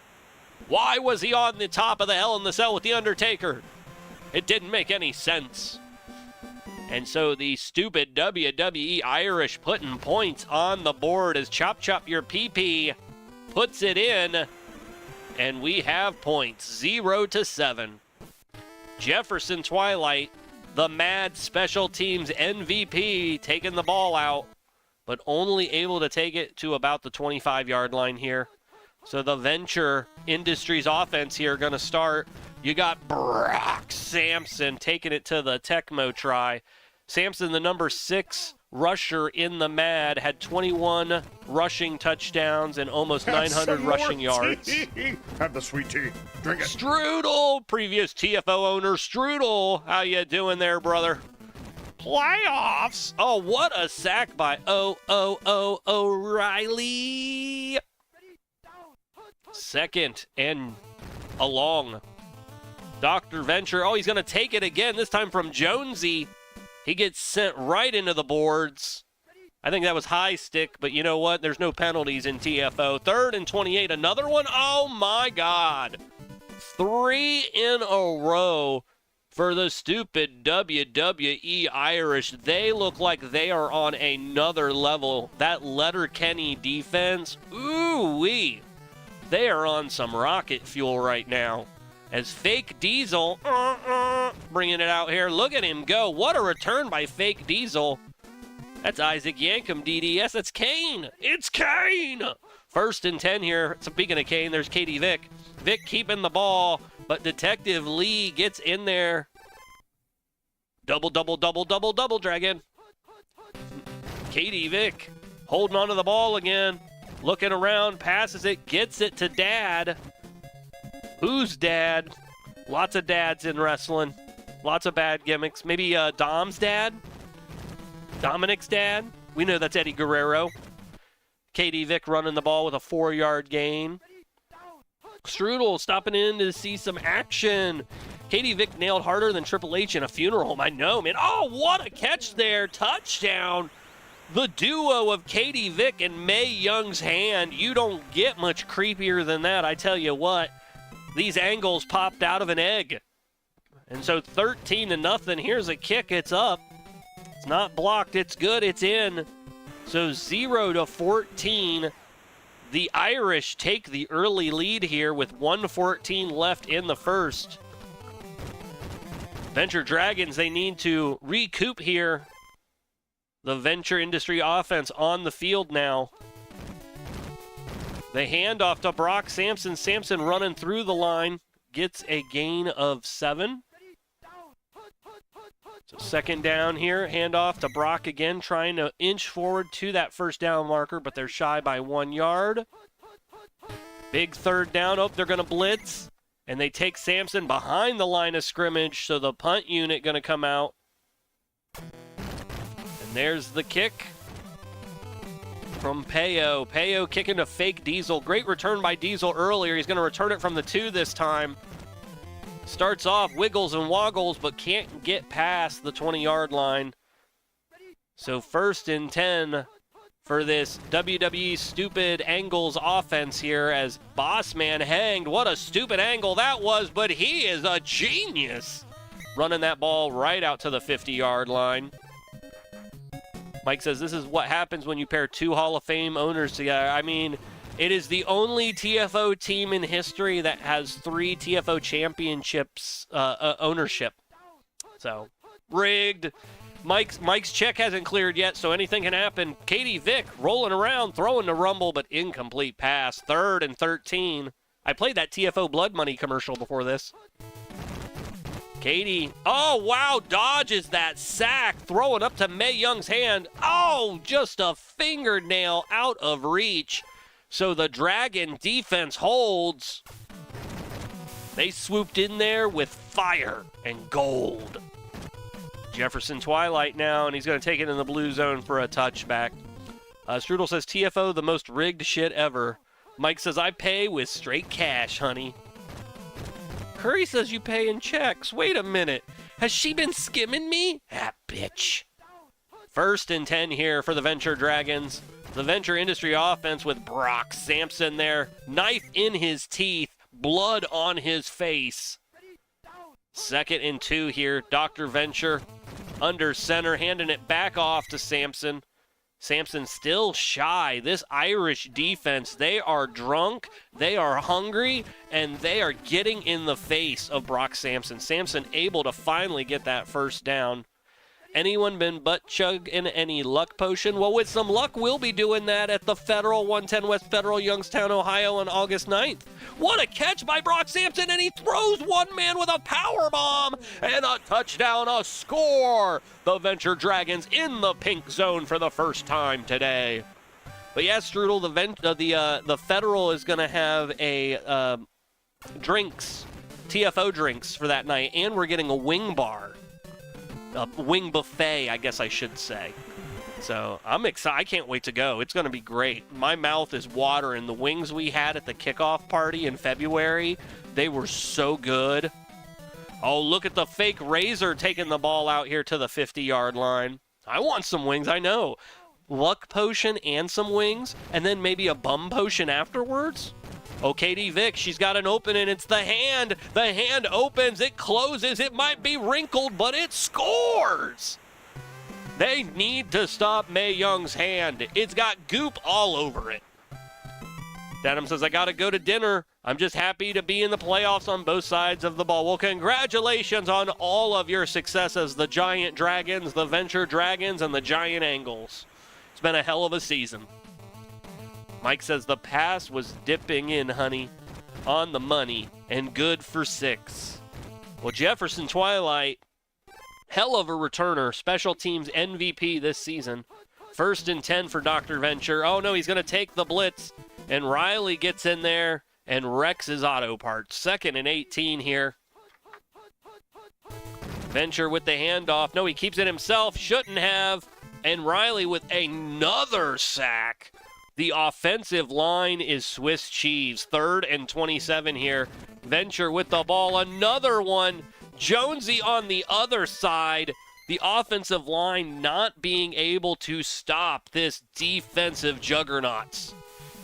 Why was he on the top of the Hell in the Cell with The Undertaker? It didn't make any sense. And so the stupid WWE Irish putting points on the board as Chop Chop Your PP puts it in, and we have points 0-7. Jefferson Twilight, the Mad Special Teams MVP, taking the ball out, but only able to take it to about the 25-yard line here. So the Venture Industries offense here going to start. You got Brock Sampson taking it to the Tecmo try. Sampson, the number 6 rusher in the Mad, had 21 rushing touchdowns and almost 900 rushing yards. Have the sweet tea. Drink it. Strudel, previous TFO owner. Strudel, how you doing there, brother? Playoffs. Oh, what a sack by O'Reilly. 2nd and a long. Dr. Venture, oh, he's going to take it again, this time from Jonesy. He gets sent right into the boards. I think that was high stick, but you know what? There's no penalties in TFO. 3rd and 28, another one. Oh, my God. 3 in a row for the stupid WWE Irish. They look like they are on another level. That Letterkenny defense, ooh-wee. They are on some rocket fuel right now. as Fake Diesel bringing it out here. Look at him go. What a return by Fake Diesel. That's Isaac Yankum, DDS. That's Kane. It's Kane. 1st and 10 here. Speaking of Kane, there's Katie Vick. Vick keeping the ball, but Detective Lee gets in there. Double, Dragon. Katie Vick holding onto the ball again. Looking around, passes it, gets it to Dad. Who's Dad? Lots of dads in wrestling. Lots of bad gimmicks. Maybe Dom's dad? Dominic's dad? We know that's Eddie Guerrero. Katie Vick running the ball with a 4-yard gain. Strudel stopping in to see some action. Katie Vick nailed harder than Triple H in a funeral home. I know, man. Oh, what a catch there. Touchdown. The duo of Katie Vick and Mae Young's hand. You don't get much creepier than that, I tell you what. These angles popped out of an egg. And so 13-0. Here's a kick. It's up. It's not blocked. It's good. It's in. So 0-14. The Irish take the early lead here with 1:14 left in the first. Venture Dragons, they need to recoup here. The Venture Industry offense on the field now. The handoff to Brock Sampson. Sampson running through the line. Gets a gain of 7. So 2nd down here. Handoff to Brock again. Trying to inch forward to that 1st down marker, but they're shy by 1 yard. Big 3rd down. Oh, they're going to blitz. And they take Sampson behind the line of scrimmage. So the punt unit going to come out. There's the kick from Peyo. Peyo kicking to Fake Diesel. Great return by Diesel earlier. He's going to return it from the 2 this time. Starts off wiggles and woggles, but can't get past the 20-yard line. So 1st and 10 for this WWE stupid angles offense here as Bossman hanged. What a stupid angle that was, but he is a genius. Running that ball right out to the 50-yard line. Mike says this is what happens when you pair 2 Hall of Fame owners together. I mean, it is the only TFO team in history that has 3 TFO championships ownership. So, rigged. Mike's check hasn't cleared yet, so anything can happen. Katie Vick rolling around, throwing the rumble, but incomplete pass. 3rd and 13. I played that TFO Blood Money commercial before this. Katie, oh, wow, dodges that sack, throwing up to Mae Young's hand. Oh, just a fingernail out of reach. So the Dragon defense holds. They swooped in there with fire and gold. Jefferson Twilight now, and he's going to take it in the blue zone for a touchback. Strudel says, TFO, the most rigged shit ever. Mike says, I pay with straight cash, honey. Curry says you pay in checks. Wait a minute. Has she been skimming me? That bitch. 1st and 10 here for the Venture Dragons. The Venture Industry offense with Brock Sampson there. Knife in his teeth. Blood on his face. 2nd and 2 here. Dr. Venture under center. Handing it back off to Sampson. Sampson still shy. This Irish defense, they are drunk, they are hungry, and they are getting in the face of Brock Sampson. Sampson able to finally get that 1st down. Anyone been butt chug in any luck potion? Well, with some luck, we'll be doing that at the Federal, 110 West Federal, Youngstown, Ohio on August 9th. What a catch by Brock Sampson, and he throws one man with a power bomb and a touchdown, a score. The Venture Dragons in the pink zone for the first time today. But yes, Strudel, the Federal is going to have a drinks, TFO drinks for that night, and we're getting a wing bar. A wing buffet, I guess I should say. So I'm excited. I can't wait to go. It's going to be great. My mouth is watering. The wings we had at the kickoff party in February, they were so good. Oh, look at the fake Razor taking the ball out here to the 50-yard line. I want some wings, I know. Luck potion and some wings, and then maybe a bum potion afterwards? Oh, Katie Vick, she's got an opening. It's the hand. The hand opens. It closes. It might be wrinkled, but it scores. They need to stop Mae Young's hand. It's got goop all over it. Dedham says, I got to go to dinner. I'm just happy to be in the playoffs on both sides of the ball. Well, congratulations on all of your successes, the Giant Dragons, the Venture Dragons, and the Giant Angles. It's been a hell of a season. Mike says, the pass was dipping in, honey, on the money, and good for 6. Well, Jefferson Twilight, hell of a returner, special teams MVP this season. 1st and 10 for Dr. Venture. Oh, no, he's going to take the blitz. And Riley gets in there and wrecks his auto parts. 2nd and 18 here. Venture with the handoff. No, he keeps it himself. Shouldn't have. And Riley with another sack. The offensive line is Swiss cheese. 3rd and 27 here. Venture with the ball. Another one. Jonesy on the other side. The offensive line not being able to stop this defensive juggernauts.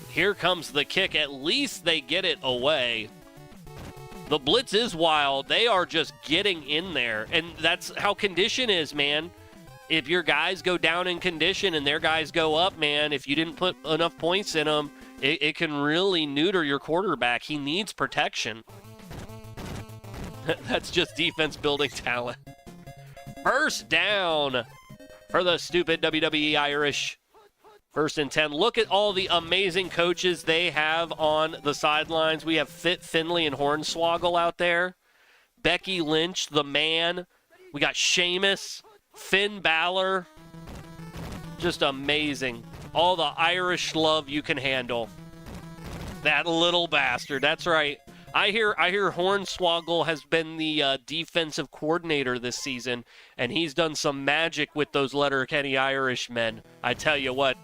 Here comes the kick. At least they get it away. The blitz is wild. They are just getting in there. And that's how condition is, man. If your guys go down in condition and their guys go up, man, if you didn't put enough points in them, it can really neuter your quarterback. He needs protection. That's just defense building talent. 1st down for the stupid WWE Irish. 1st and 10. Look at all the amazing coaches they have on the sidelines. We have Fit Finley and Hornswoggle out there. Becky Lynch, the man. We got Sheamus, Finn Balor. Just amazing. All the Irish love you can handle. That little bastard. That's right. I hear Hornswoggle has been the defensive coordinator this season, and he's done some magic with those Letterkenny Irishmen. I tell you what.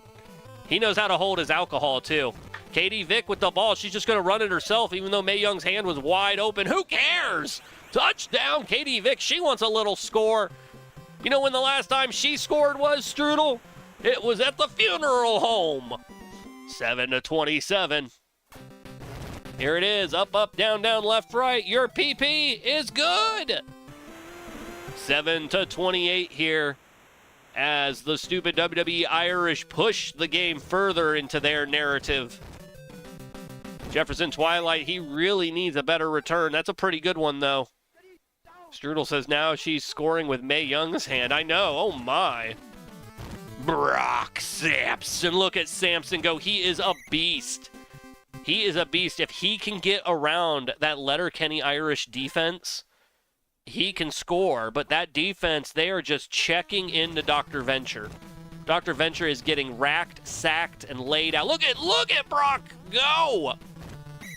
He knows how to hold his alcohol, too. Katie Vick with the ball. She's just going to run it herself, even though Mae Young's hand was wide open. Who cares? Touchdown, Katie Vick. She wants a little score. You know when the last time she scored was, Strudel? It was at the funeral home. 7-27. Here it is. Up, up, down, down, left, right. Your PP is good. 7-28 here. As the stupid WWE Irish push the game further into their narrative. Jefferson Twilight, he really needs a better return. That's a pretty good one, though. Strudel says now she's scoring with Mae Young's hand. I know, oh my. Brock Sampson, look at Sampson go. He is a beast. He is a beast. If he can get around that Letterkenny Irish defense, he can score, but that defense, they are just checking into Dr. Venture. Dr. Venture is getting racked, sacked, and laid out. Look at Brock go!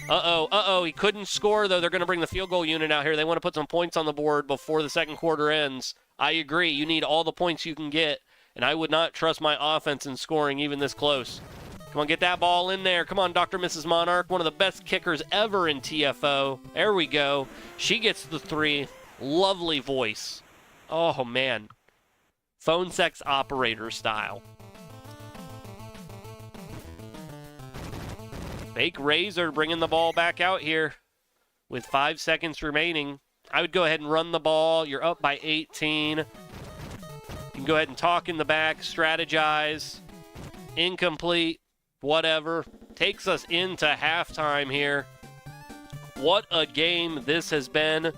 Uh-oh, he couldn't score, though. They're going to bring the field goal unit out here. They want to put some points on the board before the second quarter ends. I agree. You need all the points you can get, and I would not trust my offense in scoring even this close. Come on, get that ball in there. Come on, Dr. Mrs. Monarch, one of the best kickers ever in TFO. There we go. She gets the 3. Lovely voice. Oh, man. Phone sex operator style. Fake Razor bringing the ball back out here with 5 seconds remaining. I would go ahead and run the ball. You're up by 18. You can go ahead and talk in the back, strategize. Incomplete, whatever. Takes us into halftime here. What a game this has been.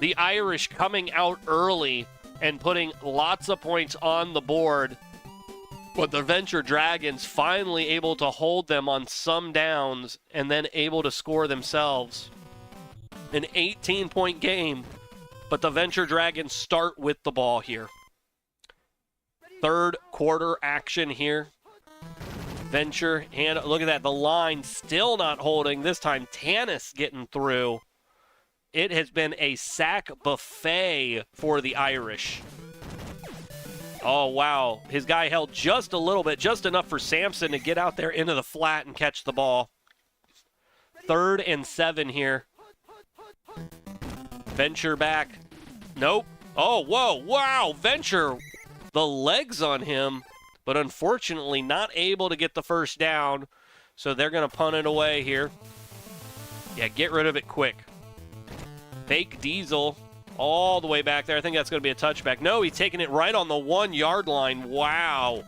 The Irish coming out early and putting lots of points on the board, but the Venture Dragons finally able to hold them on some downs and then able to score themselves. An 18-point game, but the Venture Dragons start with the ball here. 3rd quarter action here. Venture, and look at that, the line still not holding. This time, Tanis getting through. It has been a sack buffet for the Irish. Oh, wow. His guy held just a little bit, just enough for Sampson to get out there into the flat and catch the ball. 3rd and 7 here. Venture back. Nope. Oh, whoa, wow. Venture, the legs on him, but unfortunately not able to get the first down. So they're going to punt it away here. Yeah, get rid of it quick. Fake Diesel all the way back there. I think that's going to be a touchback. No, he's taking it right on the 1-yard line. Wow.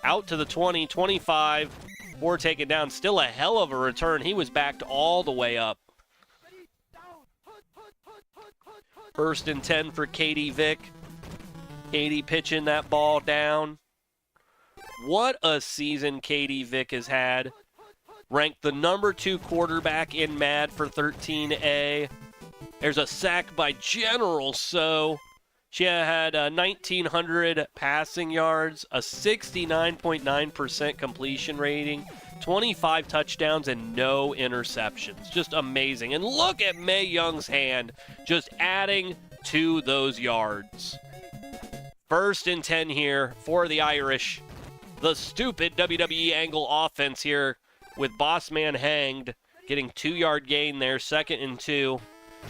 Out to the 20, 25. before taken down. Still a hell of a return. He was backed all the way up. 1st and 10 for Katie Vick. Katie pitching that ball down. What a season Katie Vick has had. Ranked the number 2 quarterback in MAD for 13A. There's a sack by General So. She had 1,900 passing yards, a 69.9% completion rating, 25 touchdowns, and no interceptions. Just amazing. And look at Mae Young's hand, just adding to those yards. 1st and 10 here for the Irish. The stupid WWE angle offense here with Boss Man hanged, getting 2-yard gain there, 2nd and 2.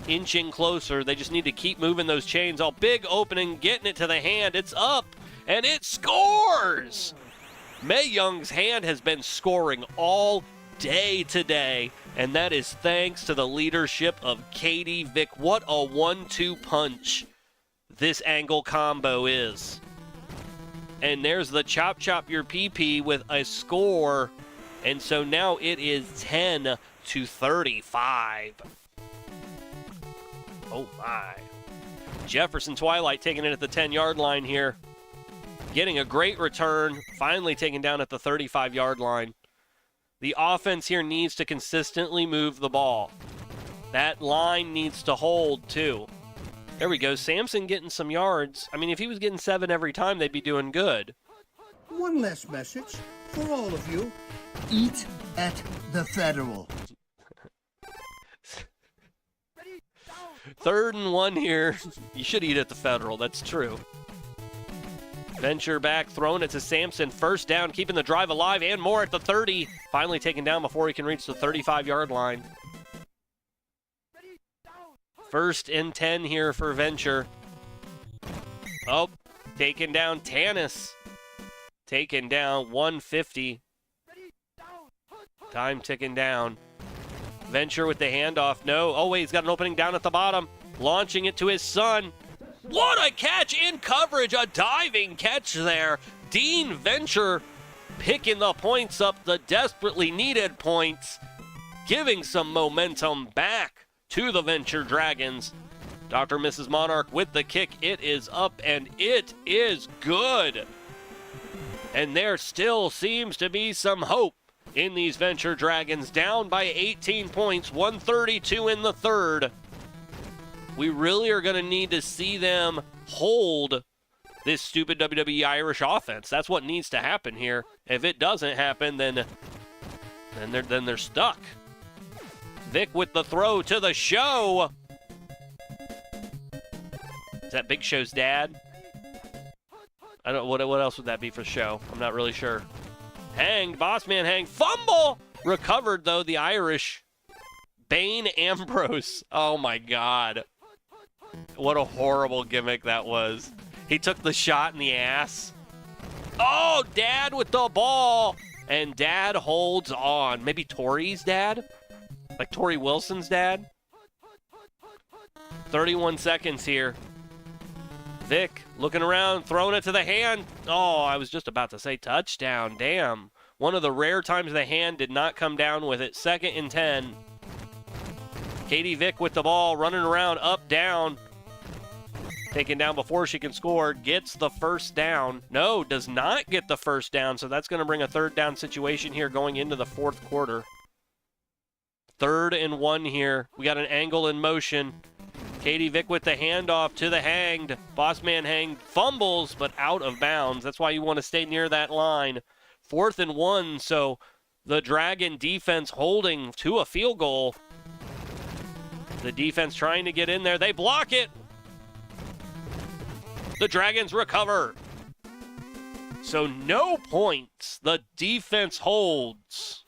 Inching closer. They just need to keep moving those chains. All big opening, getting it to the hand. It's up, and it scores! Mae Young's hand has been scoring all day today, and that is thanks to the leadership of Katie Vick. What a 1-2 punch this angle combo is. And there's the chop your PP with a score, and so now it is 10-35. Oh my. Jefferson Twilight taking it at the 10-yard line here. Getting a great return. Finally taken down at the 35-yard line. The offense here needs to consistently move the ball. That line needs to hold too. There we go. Sampson getting some yards. I mean, if he was getting 7 every time, they'd be doing good. One last message for all of you. Eat at the Federal. 3rd and 1 here. You should eat at the Federal. That's true. Venture back, throwing it to Sampson. 1st down, keeping the drive alive and more at the 30. Finally taken down before he can reach the 35-yard line. 1st and 10 here for Venture. Oh, taken down Tanis. Taken down 150. Time ticking down. Venture with the handoff. No. Oh, wait, he's got an opening down at the bottom. Launching it to his son. What a catch in coverage. A diving catch there. Dean Venture picking the points up, the desperately needed points, giving some momentum back to the Venture Dragons. Dr. Mrs. Monarch with the kick. It is up, and it is good. And there still seems to be some hope in these Venture Dragons, down by 18 points, 132 in the 3rd. We really are going to need to see them hold this stupid WWE Irish offense. That's what needs to happen here. If it doesn't happen, then they're stuck. Vic with the throw to the Show. Is that Big Show's dad? I don't. What else would that be for Show? I'm not really sure. Hanged, Bossman hanged, fumble! Recovered, though, the Irish. Bane Ambrose. Oh, my God. What a horrible gimmick that was. He took the shot in the ass. Oh, Dad with the ball. And Dad holds on. Maybe Tori's dad? Like Tori Wilson's dad? 31 seconds here. Vic looking around, throwing it to the hand. Oh, I was just about to say touchdown. Damn. One of the rare times the hand did not come down with it. 2nd and 10. Katie Vick with the ball, running around, up, down. Taken down before she can score. Gets the 1st down. No, does not get the 1st down, so that's going to bring a 3rd down situation here going into the 4th quarter. 3rd and 1 here. We got an angle in motion. Katie Vick with the handoff to the hanged. Bossman hanged, fumbles, but out of bounds. That's why you want to stay near that line. 4th and 1, so the Dragon defense holding to a field goal. The defense trying to get in there. They block it. The Dragons recover. So no points. The defense holds.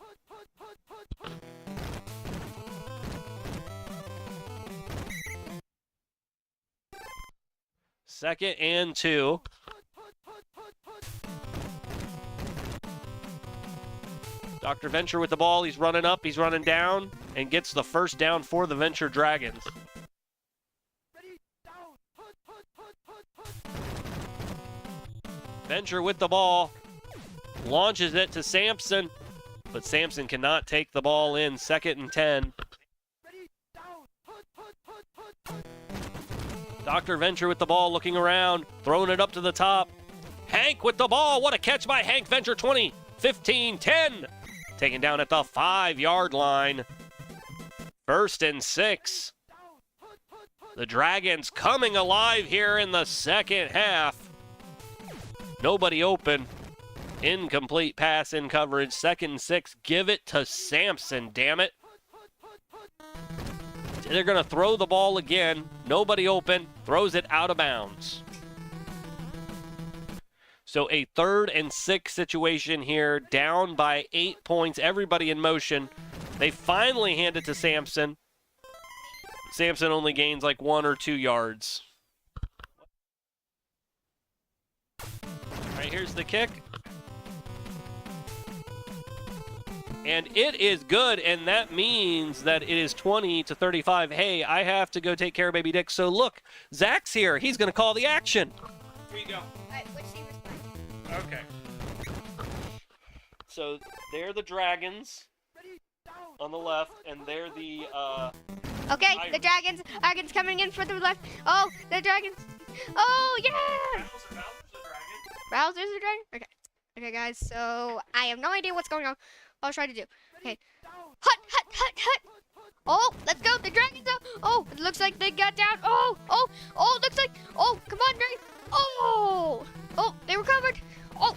Second and 2. Dr. Venture with the ball. He's running up. He's running down and gets the 1st down for the Venture Dragons. Venture with the ball. Launches it to Sampson. but Sampson cannot take the ball in. 2nd and 10. Dr. Venture with the ball, looking around, throwing it up to the top. Hank with the ball. What a catch by Hank Venture. 20, 15, 10. Taken down at the 5-yard line. 1st and 6. The Dragons coming alive here in the second half. Nobody open. Incomplete pass in coverage. 2nd and 6. Give it to Sampson, damn it. They're going to throw the ball again. Nobody open. Throws it out of bounds. So a 3rd and 6 situation here. Down by 8 points. Everybody in motion. They finally hand it to Sampson. Sampson only gains like 1 or 2 yards. All right, here's the kick. And it is good, and that means that it is 20-35. Hey, I have to go take care of baby Dick. So look, Zach's here. He's going to call the action. Here you go. Which team is playing? Okay. So they're the Dragons on the left, and they're the Okay, the Dragons coming in for the left. Oh, the Dragons. Oh, yeah! Bowser's the Dragon? Okay. Okay, guys, so I have no idea what's going on. I'll try to do. Okay. Hut, hut, hut, hut. Oh, let's go. The Dragons out. Oh, it looks like they got down. Oh, looks like. Oh, come on, Dragon. Oh, they recovered. Oh,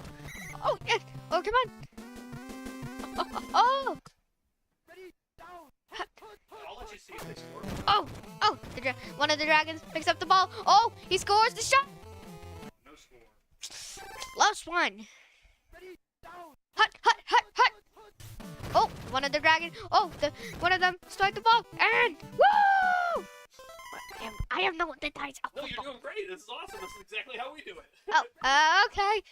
yes. Oh, come on. Oh. I'll let you see if they score. Oh, one of the Dragons picks up the ball. Oh, he scores the shot. No score. Close one. Hut, hut, hut, hut. Oh, one of the Dragons. Oh, one of them strike the ball. And woo! I have no the dice. Oh, No, you're doing great. This is awesome. This is exactly how we do it. Okay.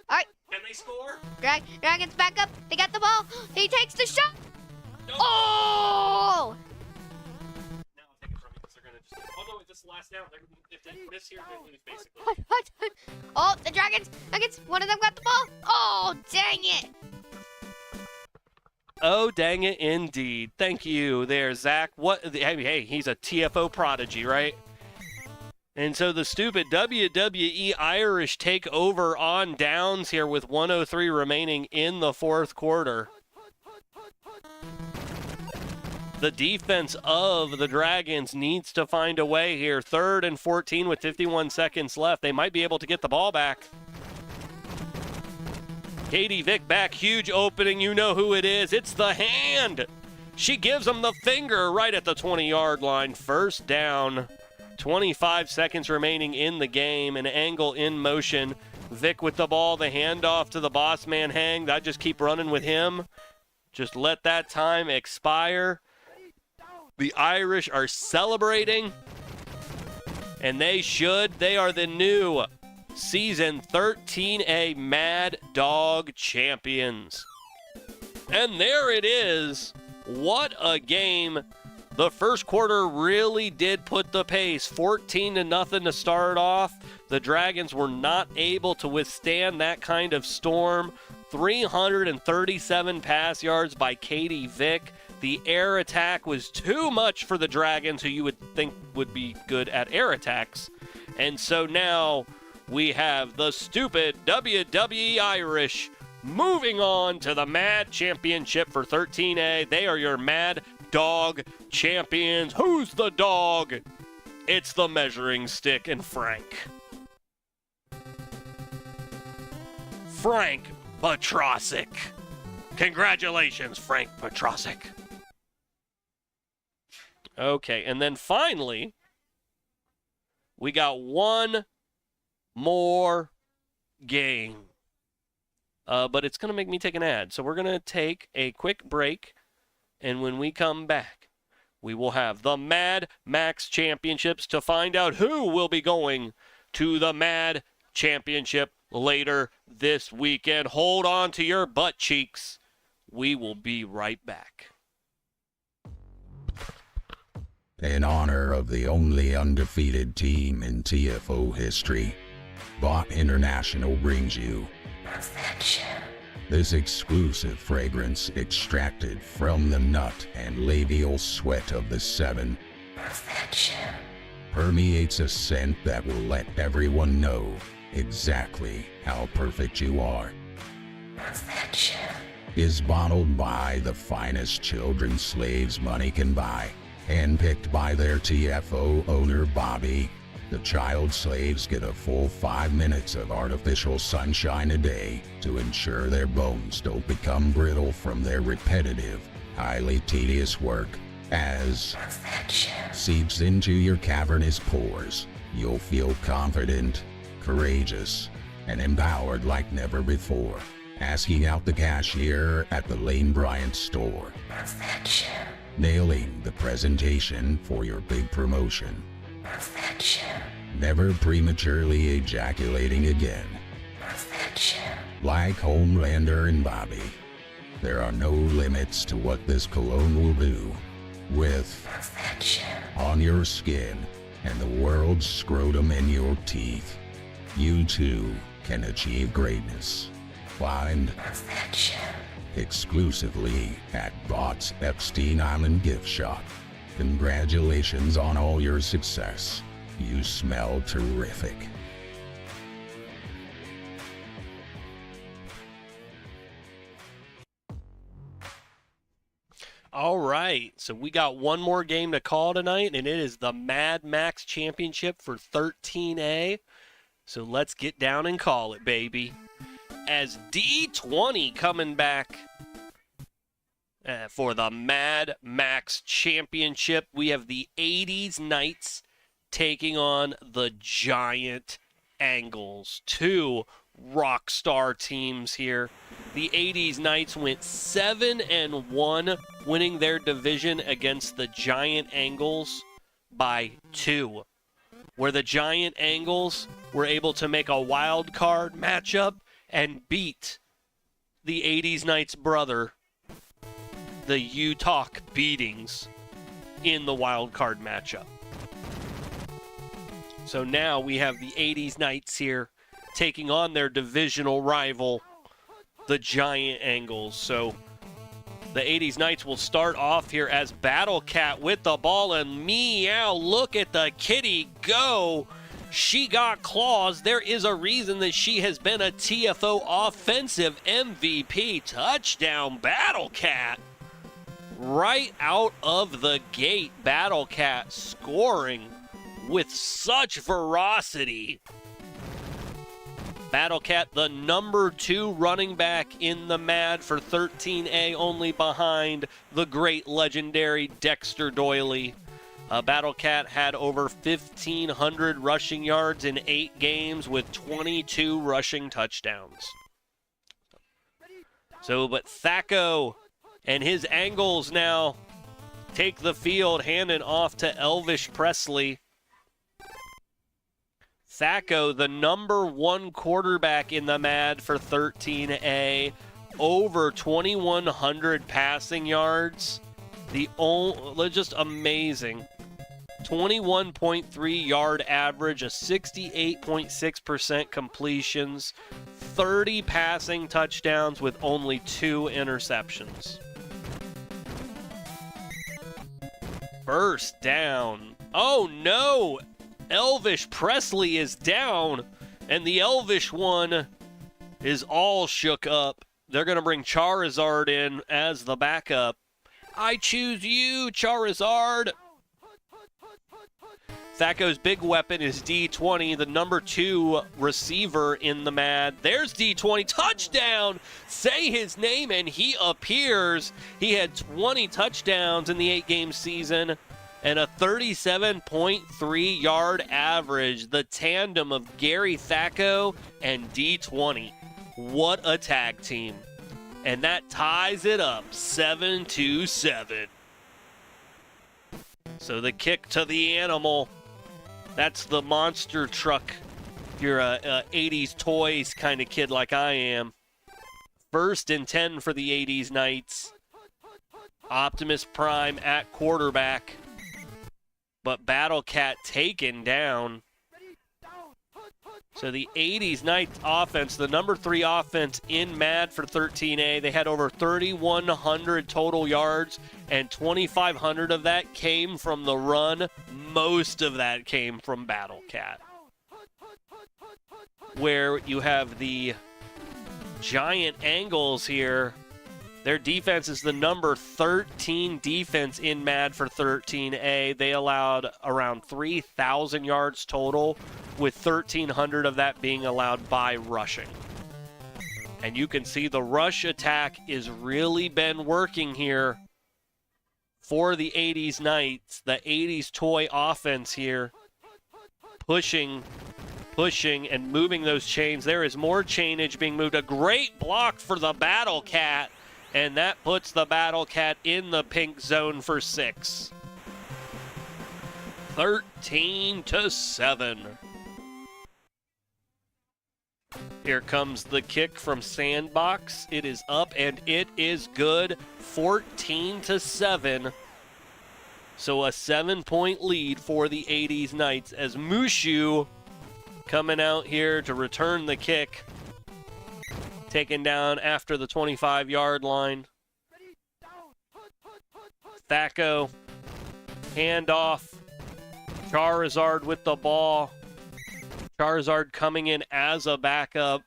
All right. Can they score? Dragons back up. They got the ball. He takes the shot. No. Oh! Now I'll take it from you because they're going to just... Oh, no, it's just the last down. If they miss here, they lose, basically. Hut, hut, hut. Oh, the Dragons. One of them got the ball. Oh, dang it. Oh, dang it, indeed. Thank you there, Zach. Hey, he's a TFO prodigy, right? And so the stupid WWE Irish take over on downs here with 1:03 remaining in the 4th quarter. The defense of the Dragons needs to find a way here. 3rd and 14 with 51 seconds left. They might be able to get the ball back. Katie Vick back, huge opening. You know who it is. It's the hand. She gives him the finger right at the 20-yard line. 1st down. 25 seconds remaining in the game. An angle in motion. Vick with the ball. The handoff to the boss man Hang. I just keep running with him. Just let that time expire. The Irish are celebrating. And they should. They are the new Season 13A Mad Dog Champions. And there it is. What a game. The 1st quarter really did put the pace. 14-0 to start off. The Dragons were not able to withstand that kind of storm. 337 pass yards by Katie Vick. The air attack was too much for the Dragons, who you would think would be good at air attacks. And so now we have the stupid WWE Irish moving on to the Mad Championship for 13A. They are your Mad Dog Champions. Who's the dog? It's the Measuring Stick and Frank. Frank Petrosic. Congratulations, Frank Petrosic. Okay, and then finally, we got one more game. But it's going to make me take an ad. So we're going to take a quick break. And when we come back, we will have the Mad Max Championships to find out who will be going to the Mad Championship later this weekend. Hold on to your butt cheeks. We will be right back. In honor of the only undefeated team in TFO history, Bot International brings you Perfection. This exclusive fragrance extracted from the nut and labial sweat of the seven permeates a scent that will let everyone know exactly how perfect you are. Is bottled by the finest children slaves money can buy, handpicked by their TFO owner Bobby. The child slaves get a full 5 minutes of artificial sunshine a day to ensure their bones don't become brittle from their repetitive, highly tedious work. As seeps into your cavernous pores, you'll feel confident, courageous, and empowered like never before. Asking out the cashier at the Lane Bryant store. Nailing the presentation for your big promotion. Never prematurely ejaculating again. Like Homelander and Bobby, there are no limits to what this cologne will do with on your skin and the world's scrotum in your teeth. You too can achieve greatness. Find exclusively at Bot's Epstein Island Gift Shop. Congratulations on all your success. You smell terrific. All right, so we got one more game to call tonight, and it is the Mad Max Championship for 13A. So let's get down and call it, baby. As D20 coming back for the Mad Max Championship, we have the 80s Knights taking on the Giant Angles. Two rock star teams here. The 80s Knights went 7-1, winning their division against the Giant Angles by 2. Where the Giant Angles were able to make a wild card matchup and beat the 80s Knights brother, the Utah Beatings, in the wild card matchup. So now we have the 80s Knights here taking on their divisional rival, the Giant Angles. So the 80s Knights will start off here as Battle Cat with the ball, and meow, look at the kitty go. She got claws. There is a reason that she has been a TFO offensive MVP. Touchdown, Battle Cat. Right out of the gate, Battle Cat scoring with such ferocity. Battle Cat, the number 2 running back in the MAD for 13A, only behind the great legendary Dexter Doyley. Battle Cat had over 1,500 rushing yards in 8 games with 22 rushing touchdowns. But Thaco and his Angles now take the field, handing off to Elvish Presley. Thaco, the number 1 quarterback in the MAD for 13A, over 2,100 passing yards. Just amazing. 21.3 yard average, a 68.6% completions, 30 passing touchdowns with only 2 interceptions. First down. Oh no! Elvish Presley is down, and the Elvish one is all shook up. They're going to bring Charizard in as the backup. I choose you, Charizard. Thaco's big weapon is D20, the number 2 receiver in the MAD. There's D20, touchdown! Say his name and he appears. He had 20 touchdowns in the 8-game season and a 37.3 yard average. The tandem of Gary Thaco and D20. What a tag team. And that ties it up 7-7. So the kick to the animal. That's the monster truck. If you're a 80s toys kind of kid like I am. 1st and 10 for the 80s Knights. Optimus Prime at quarterback. But Battle Cat taken down. So the 80s Knights offense, the number 3 offense in MAD for 13A, they had over 3,100 total yards, and 2,500 of that came from the run. Most of that came from Battle Cat. Where you have the Giant Angles here. Their defense is the number 13 defense in MAD for 13A. They allowed around 3,000 yards total, with 1,300 of that being allowed by rushing. And you can see the rush attack is really been working here for the 80s Knights. The 80s toy offense here, pushing and moving those chains. There is more chainage being moved. A great block for the Battle Cat. And that puts the Battle Cat in the pink zone for 6. 13-7. Here comes the kick from Sandbox. It is up and it is good. 14-7. So a 7-point lead for the 80s Knights as Mushu coming out here to return the kick. Taken down after the 25-yard line. Thaco, handoff. Charizard with the ball. Charizard coming in as a backup.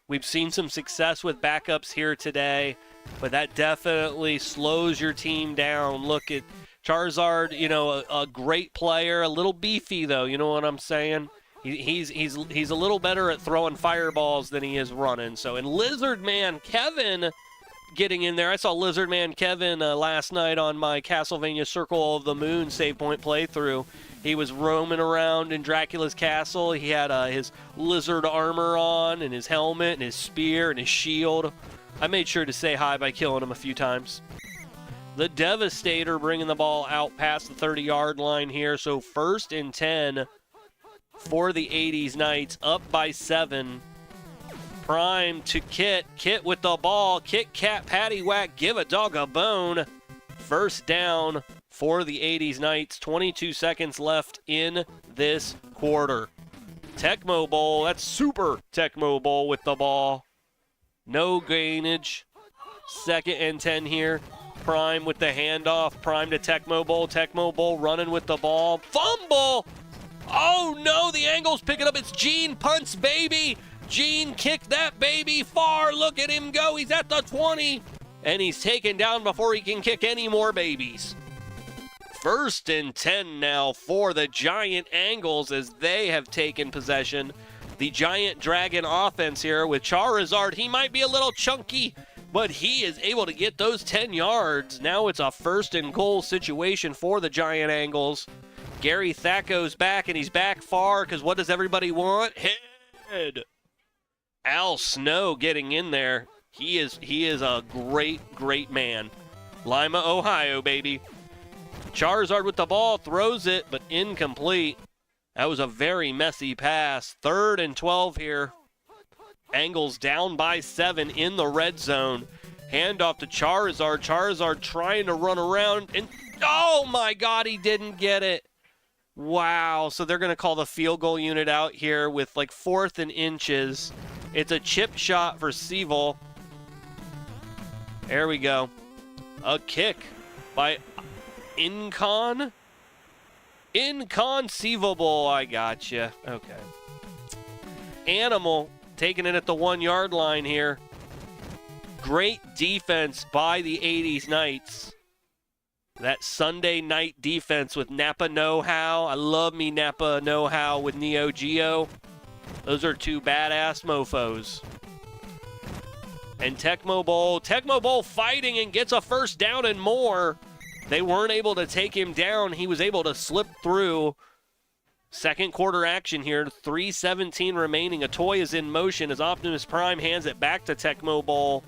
We've seen some success with backups here today, but that definitely slows your team down. Look at Charizard, you know, a great player, a little beefy though, you know what I'm saying? He's a little better at throwing fireballs than he is running. So, and Lizard Man Kevin getting in there. I saw Lizard Man Kevin last night on my Castlevania Circle of the Moon save point playthrough. He was roaming around in Dracula's castle. He had his lizard armor on and his helmet and his spear and his shield. I made sure to say hi by killing him a few times. The Devastator bringing the ball out past the 30-yard line here. So 1st and 10 for the 80s Knights, up by 7. Prime to Kit. Kit with the ball. Kit Kat Paddywhack. Give a dog a bone. 1st down for the 80s Knights. 22 seconds left in this quarter. Tecmo Bowl. That's Super Tecmo Bowl with the ball. No gainage. 2nd and 10 here. Prime with the handoff. Prime to Tecmo Bowl. Tecmo Bowl running with the ball. Fumble! Oh no, the Angles pick it up. It's Gene punts, baby. Gene kicked that baby far. Look at him go. He's at the 20. And he's taken down before he can kick any more babies. 1st and 10 now for the Giant Angles as they have taken possession. The Giant Dragon offense here with Charizard. He might be a little chunky, but he is able to get those 10 yards. Now it's a 1st and goal situation for the Giant Angles. Gary Thaco's back, and he's back far because what does everybody want? Head. Al Snow getting in there. He is a great man. Lima, Ohio, baby. Charizard with the ball, throws it, but incomplete. That was a very messy pass. 3rd and 12 here. Angles down by 7 in the red zone. Handoff to Charizard. Charizard trying to run around, and oh my God, he didn't get it. Wow, so they're going to call the field goal unit out here with like 4th and inches. It's a chip shot for Seville. There we go. A kick by Inconceivable. I gotcha. Okay. Animal taking it at the 1-yard line here. Great defense by the 80s Knights. That Sunday night defense with Napa Know-How. I love me Napa Know-How with Neo Geo. Those are 2 badass mofos. And Tecmo Bowl fighting and gets a 1st down and more. They weren't able to take him down. He was able to slip through. 2nd quarter action here. 3:17 remaining. A toy is in motion as Optimus Prime hands it back to Tecmo Bowl.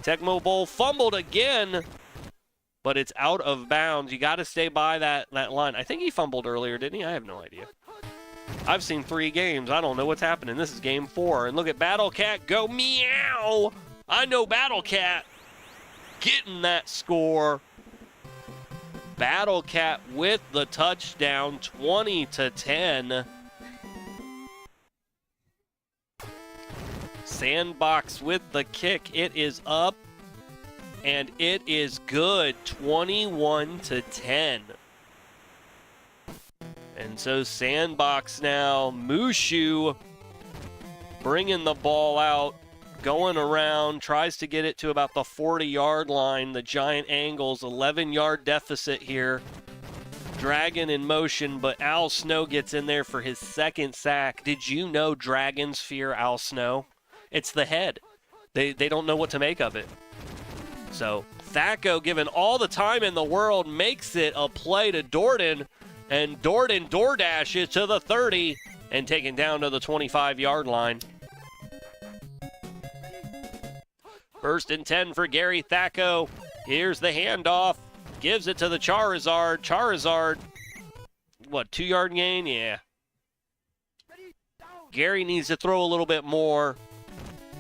Tecmo Bowl fumbled again, but it's out of bounds. You got to stay by that line. I think he fumbled earlier, didn't he? I have no idea. I've seen 3 games. I don't know what's happening. This is game 4. And look at Battle Cat go meow. I know Battle Cat getting that score. Battle Cat with the touchdown, 20-10. Sandbox with the kick. It is up, and it is good, 21-10. And so Sandbox now, Mushu bringing the ball out, going around, tries to get it to about the 40-yard line. The Giant Angles, 11-yard deficit here. Dragon in motion, but Al Snow gets in there for his second sack. Did you know dragons fear Al Snow? It's the head. They don't know what to make of it. So Thaco, given all the time in the world, makes it a play to Dordan, and Dordan DoorDashes to the 30 and taken down to the 25-yard line. 1st and 10 for Gary Thaco. Here's the handoff. Gives it to the Charizard. Charizard, what, 2-yard gain? Yeah. Gary needs to throw a little bit more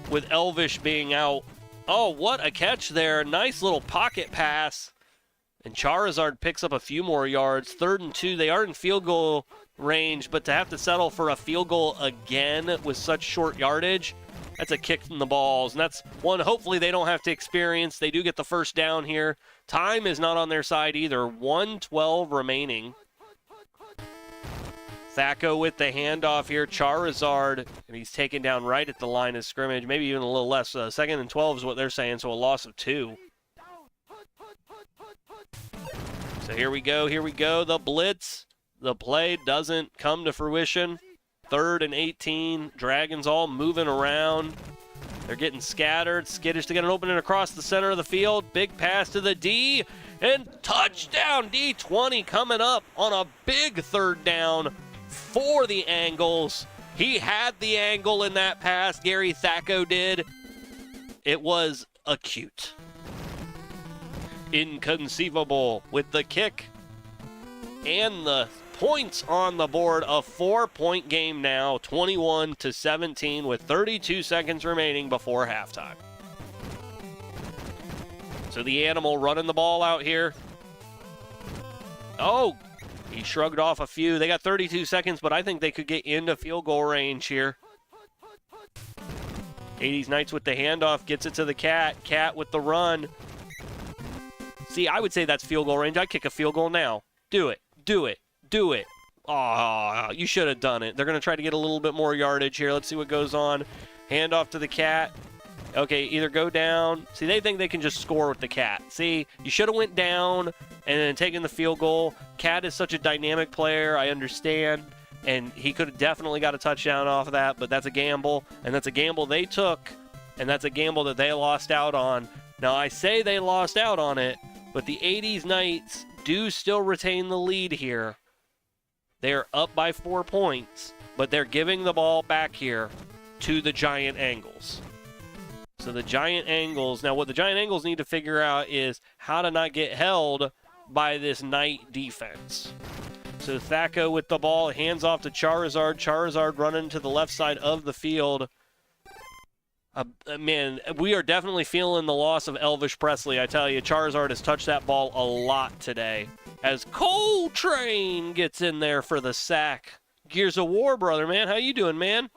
with Elvish being out. Oh, what a catch there. Nice little pocket pass. And Charizard picks up a few more yards. 3rd and 2. They are in field goal range, but to have to settle for a field goal again with such short yardage, that's a kick in the balls. And that's one hopefully they don't have to experience. They do get the first down here. Time is not on their side either. 1:12 remaining. Thaco with the handoff here. Charizard, and he's taken down right at the line of scrimmage. Maybe even a little less. 2nd and 12 is what they're saying, so a loss of 2. So here we go, the blitz. The play doesn't come to fruition. 3rd and 18, Dragons all moving around. They're getting scattered. Skittish to get an opening across the center of the field. Big pass to the D, and touchdown. D20 coming up on a big 3rd down for the Angles. He had the angle in that pass, Gary Thaco did. It was acute. Inconceivable with the kick and the points on the board. A 4-point game now, 21-17 with 32 seconds remaining before halftime. So the Animal running the ball out here. Oh, he shrugged off a few. They got 32 seconds, but I think they could get into field goal range here. 80s Knights with the handoff, gets it to the Cat. Cat with the run. See, I would say that's field goal range. I'd kick a field goal now. Do it. Do it. Do it. Oh, you should have done it. They're going to try to get a little bit more yardage here. Let's see what goes on. Handoff to the Cat. Okay, either go down. See, they think they can just score with the Cat. See, you should have went down and then taken the field goal. Cat is such a dynamic player. I understand. And he could have definitely got a touchdown off of that, but that's a gamble. And that's a gamble they took. And that's a gamble that they lost out on. Now, I say they lost out on it, but the 80s Knights do still retain the lead here. They're up by 4 points, but they're giving the ball back here to the Giant Angles. So the Giant Angles, now what the Giant Angles need to figure out is how to not get held by this Knight defense. So Thaco with the ball, hands off to Charizard. Charizard running to the left side of the field. Man, we are definitely feeling the loss of Elvish Presley. I tell you, Charizard has touched that ball a lot today. As Coltrane gets in there for the sack. Gears of War, brother, man. How you doing, man?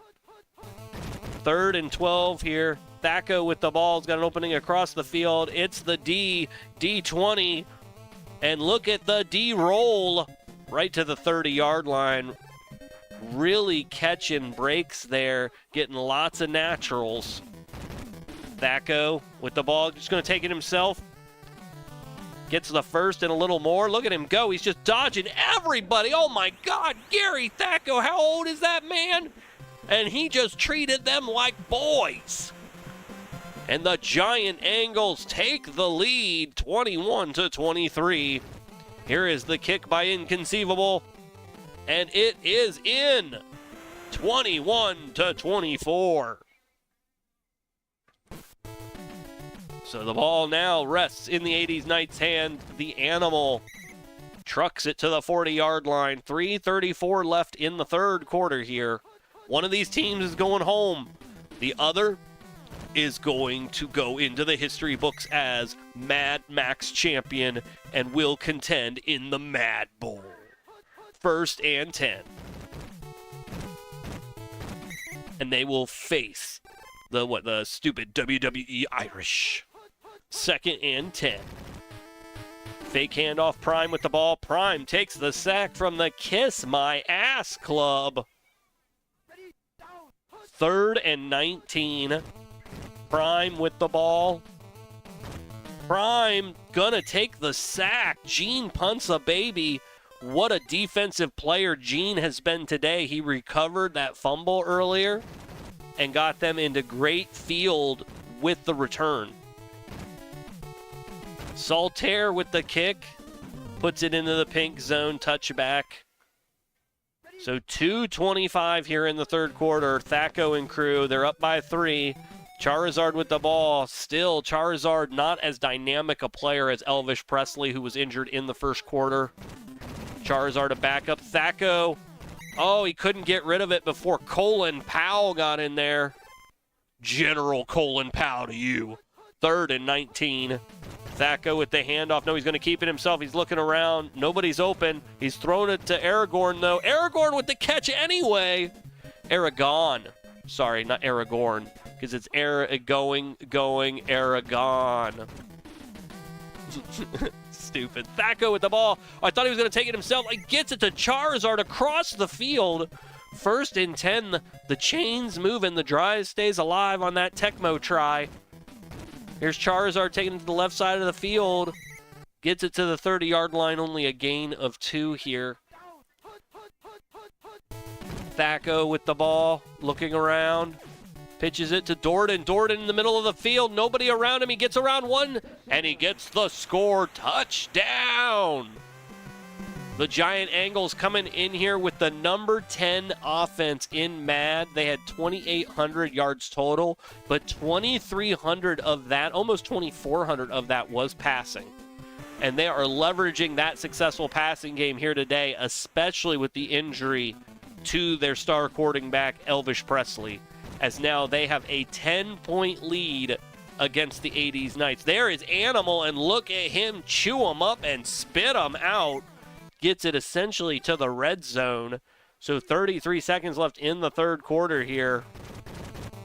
3rd and 12 here. Thaco with the ball. Has got an opening across the field. It's the D20. And look at the D roll right to the 30-yard line. Really catching breaks there. Getting lots of naturals. Thaco with the ball. Just going to take it himself. Gets the first and a little more. Look at him go. He's just dodging everybody. Oh, my God. Gary Thaco, how old is that man? And he just treated them like boys. And the Giant Angles take the lead, 21-23. Here is the kick by Inconceivable. And it is in, 21-24. So the ball now rests in the 80s Knights' hand. The Animal trucks it to the 40-yard line. 3:34 left in the 3rd quarter here. One of these teams is going home. The other is going to go into the history books as Mad Max champion and will contend in the Mad Bowl. 1st and 10. And they will face The stupid WWE Irish. 2nd and 10. Fake handoff, Prime with the ball. Prime takes the sack from the Kiss My Ass Club. 3rd and 19. Prime with the ball. Prime gonna take the sack. Gene punts a baby. What a defensive player Gene has been today. He recovered that fumble earlier and got them into great field with the return. Saltaire with the kick. Puts it into the pink zone, touchback. So 2:25 here in the third quarter. Thaco and crew, they're up by 3. Charizard with the ball. Still, Charizard not as dynamic a player as Elvis Presley, who was injured in the first quarter. Charizard a backup. Thaco, oh, he couldn't get rid of it before Colin Powell got in there. General Colin Powell to you. 3rd and 19. Thaco with the handoff. No, he's going to keep it himself. He's looking around. Nobody's open. He's thrown it to Aragorn, though. Aragorn with the catch anyway. Aragon. Sorry, not Aragorn, because it's going, Aragon. Stupid. Thaco with the ball. I thought he was going to take it himself. He gets it to Charizard across the field. 1st and 10. The chain's moving. The drive stays alive on that Tecmo try. Here's Charizard taking it to the left side of the field. Gets it to the 30-yard line. Only a gain of 2 here. Thaco with the ball, looking around. Pitches it to Dordan. Dordan in the middle of the field. Nobody around him. He gets around one, and he gets the score. Touchdown! The Giant Angles coming in here with the number 10 offense in MAD. They had 2,800 yards total, but 2,300 of that, almost 2,400 of that was passing. And they are leveraging that successful passing game here today, especially with the injury to their star quarterback, Elvis Presley, as now they have a 10-point lead against the 80s Knights. There is Animal, and look at him chew them up and spit them out. Gets it essentially to the red zone. So 33 seconds left in the third quarter here.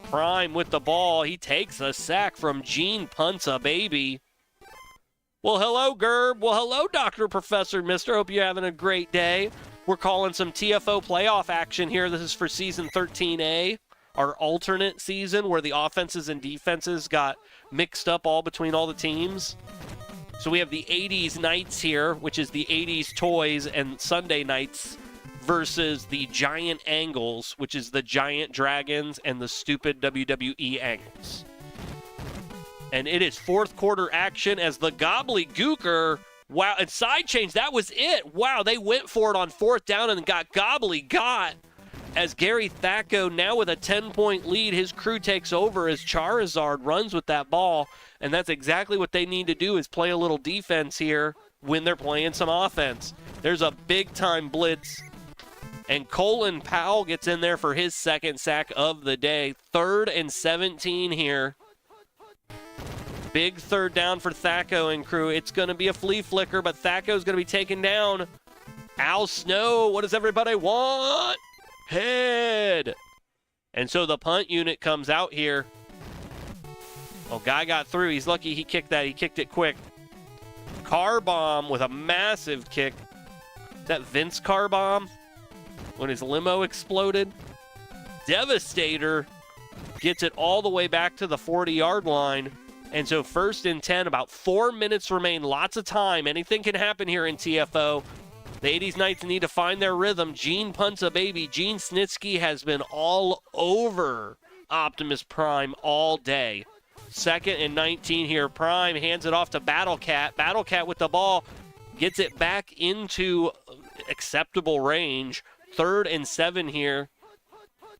Prime with the ball. He takes a sack from Gene punts a baby. Well, hello, Gerb. Well, hello, Dr. Professor Mister. Hope you're having a great day. We're calling some TFO playoff action here. This is for Season 13A, our alternate season where the offenses and defenses got mixed up all between all the teams. So we have the 80s Knights here, which is the 80s Toys and Sunday Knights, versus the Giant Angles, which is the Giant Dragons and the stupid WWE Angles. And it is fourth quarter action as the Gobbledygooker, wow, and side change, that was it. Wow, they went for it on 4th down and got Gobbledygot. As Gary Thaco now with a 10-point lead, his crew takes over as Charizard runs with that ball. And that's exactly what they need to do, is play a little defense here when they're playing some offense. There's a big-time blitz. And Colin Powell gets in there for his 2nd sack of the day. 3rd and 17 here. Big 3rd down for Thaco and crew. It's going to be a flea flicker, but Thaco's going to be taken down. Al Snow, what does everybody want? Head. And so the punt unit comes out here. Oh, guy got through. He's lucky he kicked that. He kicked it quick. Car bomb with a massive kick. Is that Vince Car bomb when his limo exploded? Devastator gets it all the way back to the 40-yard line. And so 1st and 10, about 4 minutes remain. Lots of time. Anything can happen here in TFO. The 80s Knights need to find their rhythm. Gene punts a baby. Gene Snitsky has been all over Optimus Prime all day. 2nd and 19 here. Prime hands it off to Battlecat. Battlecat with the ball gets it back into acceptable range. 3rd and 7 here.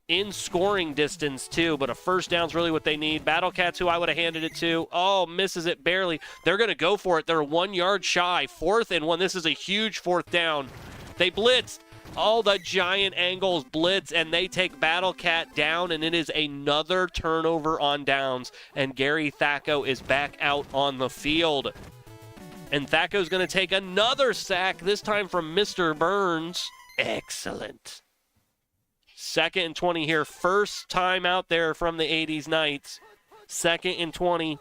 In scoring distance, too, but a 1st down's really what they need. Battlecat's who I would have handed it to. Oh, misses it barely. They're going to go for it. They're 1 yard shy. 4th and 1. This is a huge 4th down. They blitzed. Oh, the Giant Angles blitz, and they take Battlecat down, and it is another turnover on downs, and Gary Thaco is back out on the field. And Thaco's going to take another sack, this time from Mr. Burns. Excellent. 2nd and 20 here. First time out there from the 80s Knights. 2nd and 20.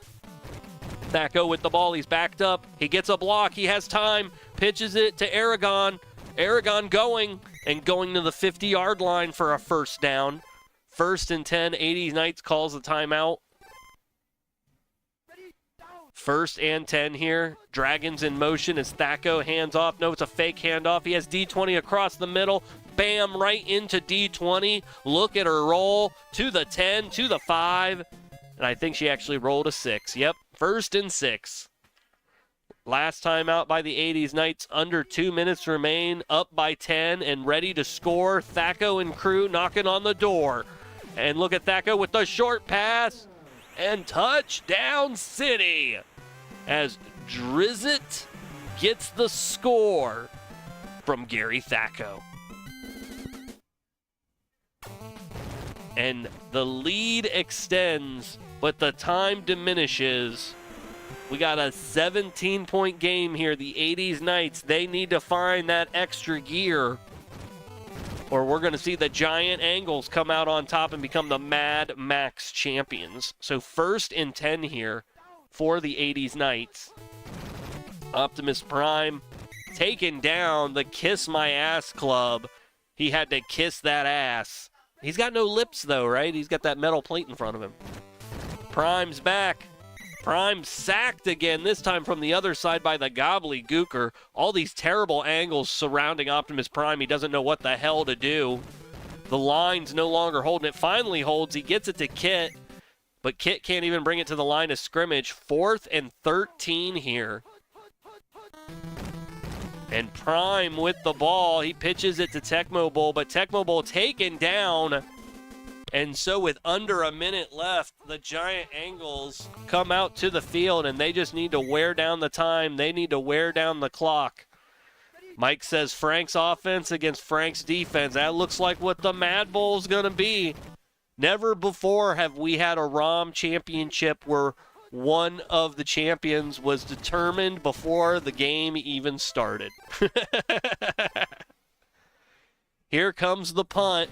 Thacko with the ball. He's backed up. He gets a block. He has time. Pitches it to Aragon. Aragon going to the 50-yard line for a first down. 1st and 10. 80s Knights calls the timeout. 1st and 10 here. Dragons in motion as Thacko hands off. No, it's a fake handoff. He has D20 across the middle. Bam, right into D20. Look at her roll to the 10, to the 5. And I think she actually rolled a 6. Yep, 1st and 6. Last time out by the 80s Knights. Under 2 minutes remain. Up by 10 and ready to score. Thacko and crew knocking on the door. And look at Thacko with the short pass. And touchdown City. As Drizzt gets the score from Gary Thacko. And the lead extends, but the time diminishes. We got a 17-point game here. The 80s Knights, they need to find that extra gear, or we're going to see the Giant Angles come out on top and become the Mad Max champions. So 1st and 10 here for the 80s Knights. Optimus Prime taking down the Kiss My Ass Club. He had to kiss that ass. He's got no lips, though, right? He's got that metal plate in front of him. Prime's back. Prime sacked again, this time from the other side by the Gobbledygooker. All these terrible angles surrounding Optimus Prime. He doesn't know what the hell to do. The line's no longer holding it. Finally holds. He gets it to Kit, but Kit can't even bring it to the line of scrimmage. 4th and 13 here. And Prime with the ball. He pitches it to Tecmo Bowl, but Tecmo Bowl taken down. And so with under a minute left, the Giant Angles come out to the field, and they just need to wear down the time. They need to wear down the clock. Mike says Frank's offense against Frank's defense. That looks like what the Mad Bowl is going to be. Never before have we had a ROM championship where one of the champions was determined before the game even started. Here comes the punt.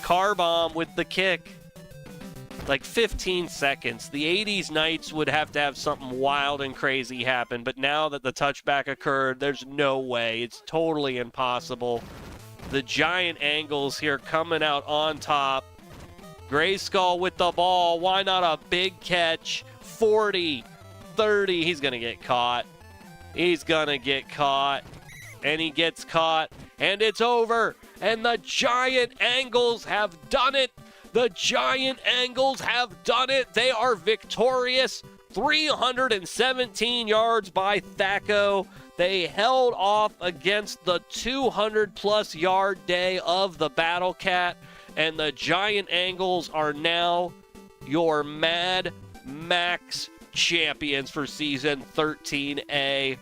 Car bomb with the kick. Like 15 seconds. The 80s Knights would have to have something wild and crazy happen, but now that the touchback occurred, there's no way. It's totally impossible. The Giant Angles here coming out on top. Grayskull with the ball. Why not a big catch? 40, 30. He's going to get caught. He's going to get caught. And he gets caught. And it's over. And the Giant Angles have done it. The Giant Angles have done it. They are victorious. 317 yards by Thacko. They held off against the 200-plus yard day of the Battle Cat. And the Giant Angles are now your Mad Max champions for Season 13A.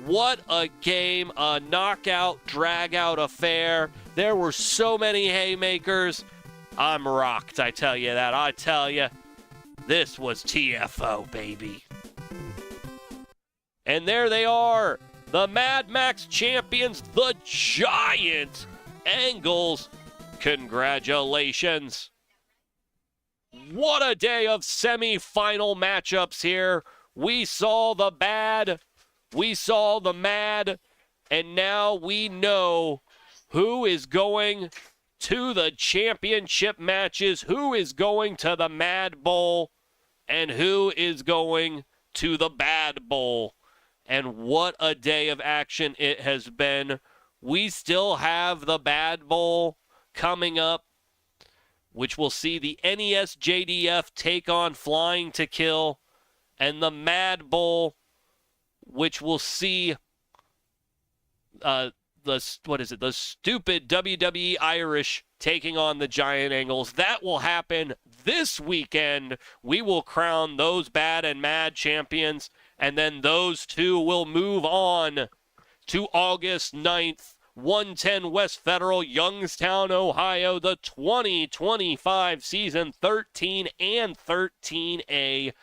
What a game, a knockout, drag-out affair. There were so many haymakers. I'm rocked, I tell you that. I tell you, this was TFO, baby. And there they are, the Mad Max champions, the Giant Angles. Congratulations. What a day of semi-final matchups here. We saw the bad, we saw the mad, and now we know who is going to the championship matches, who is going to the Mad Bowl, and who is going to the Bad Bowl. And what a day of action it has been. We still have the Bad Bowl coming up, which will see the NES JDF take on Flying to Kill, and the Mad Bowl, which will see the stupid WWE Irish taking on the Giant Angles. That will happen this weekend. We will crown those bad and mad champions, and then those two will move on to August 9th. 110 West Federal, Youngstown, Ohio, the 2025 Season 13 and 13A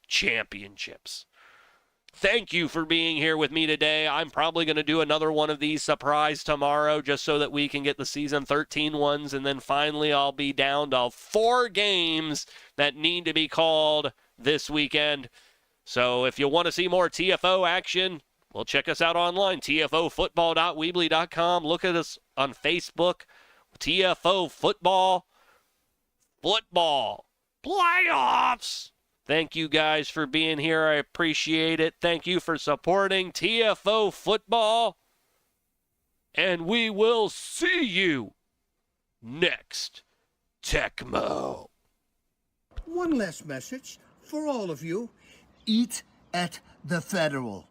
championships. Thank you for being here with me today. I'm probably going to do another one of these surprise tomorrow just so that we can get the season 13 ones, and then finally I'll be down to 4 games that need to be called this weekend. So if you want to see more TFO action, well, check us out online, tfofootball.weebly.com. Look at us on Facebook, TFO Football Playoffs. Thank you guys for being here. I appreciate it. Thank you for supporting TFO Football. And we will see you next Tecmo. One last message for all of you. Eat at the Federal.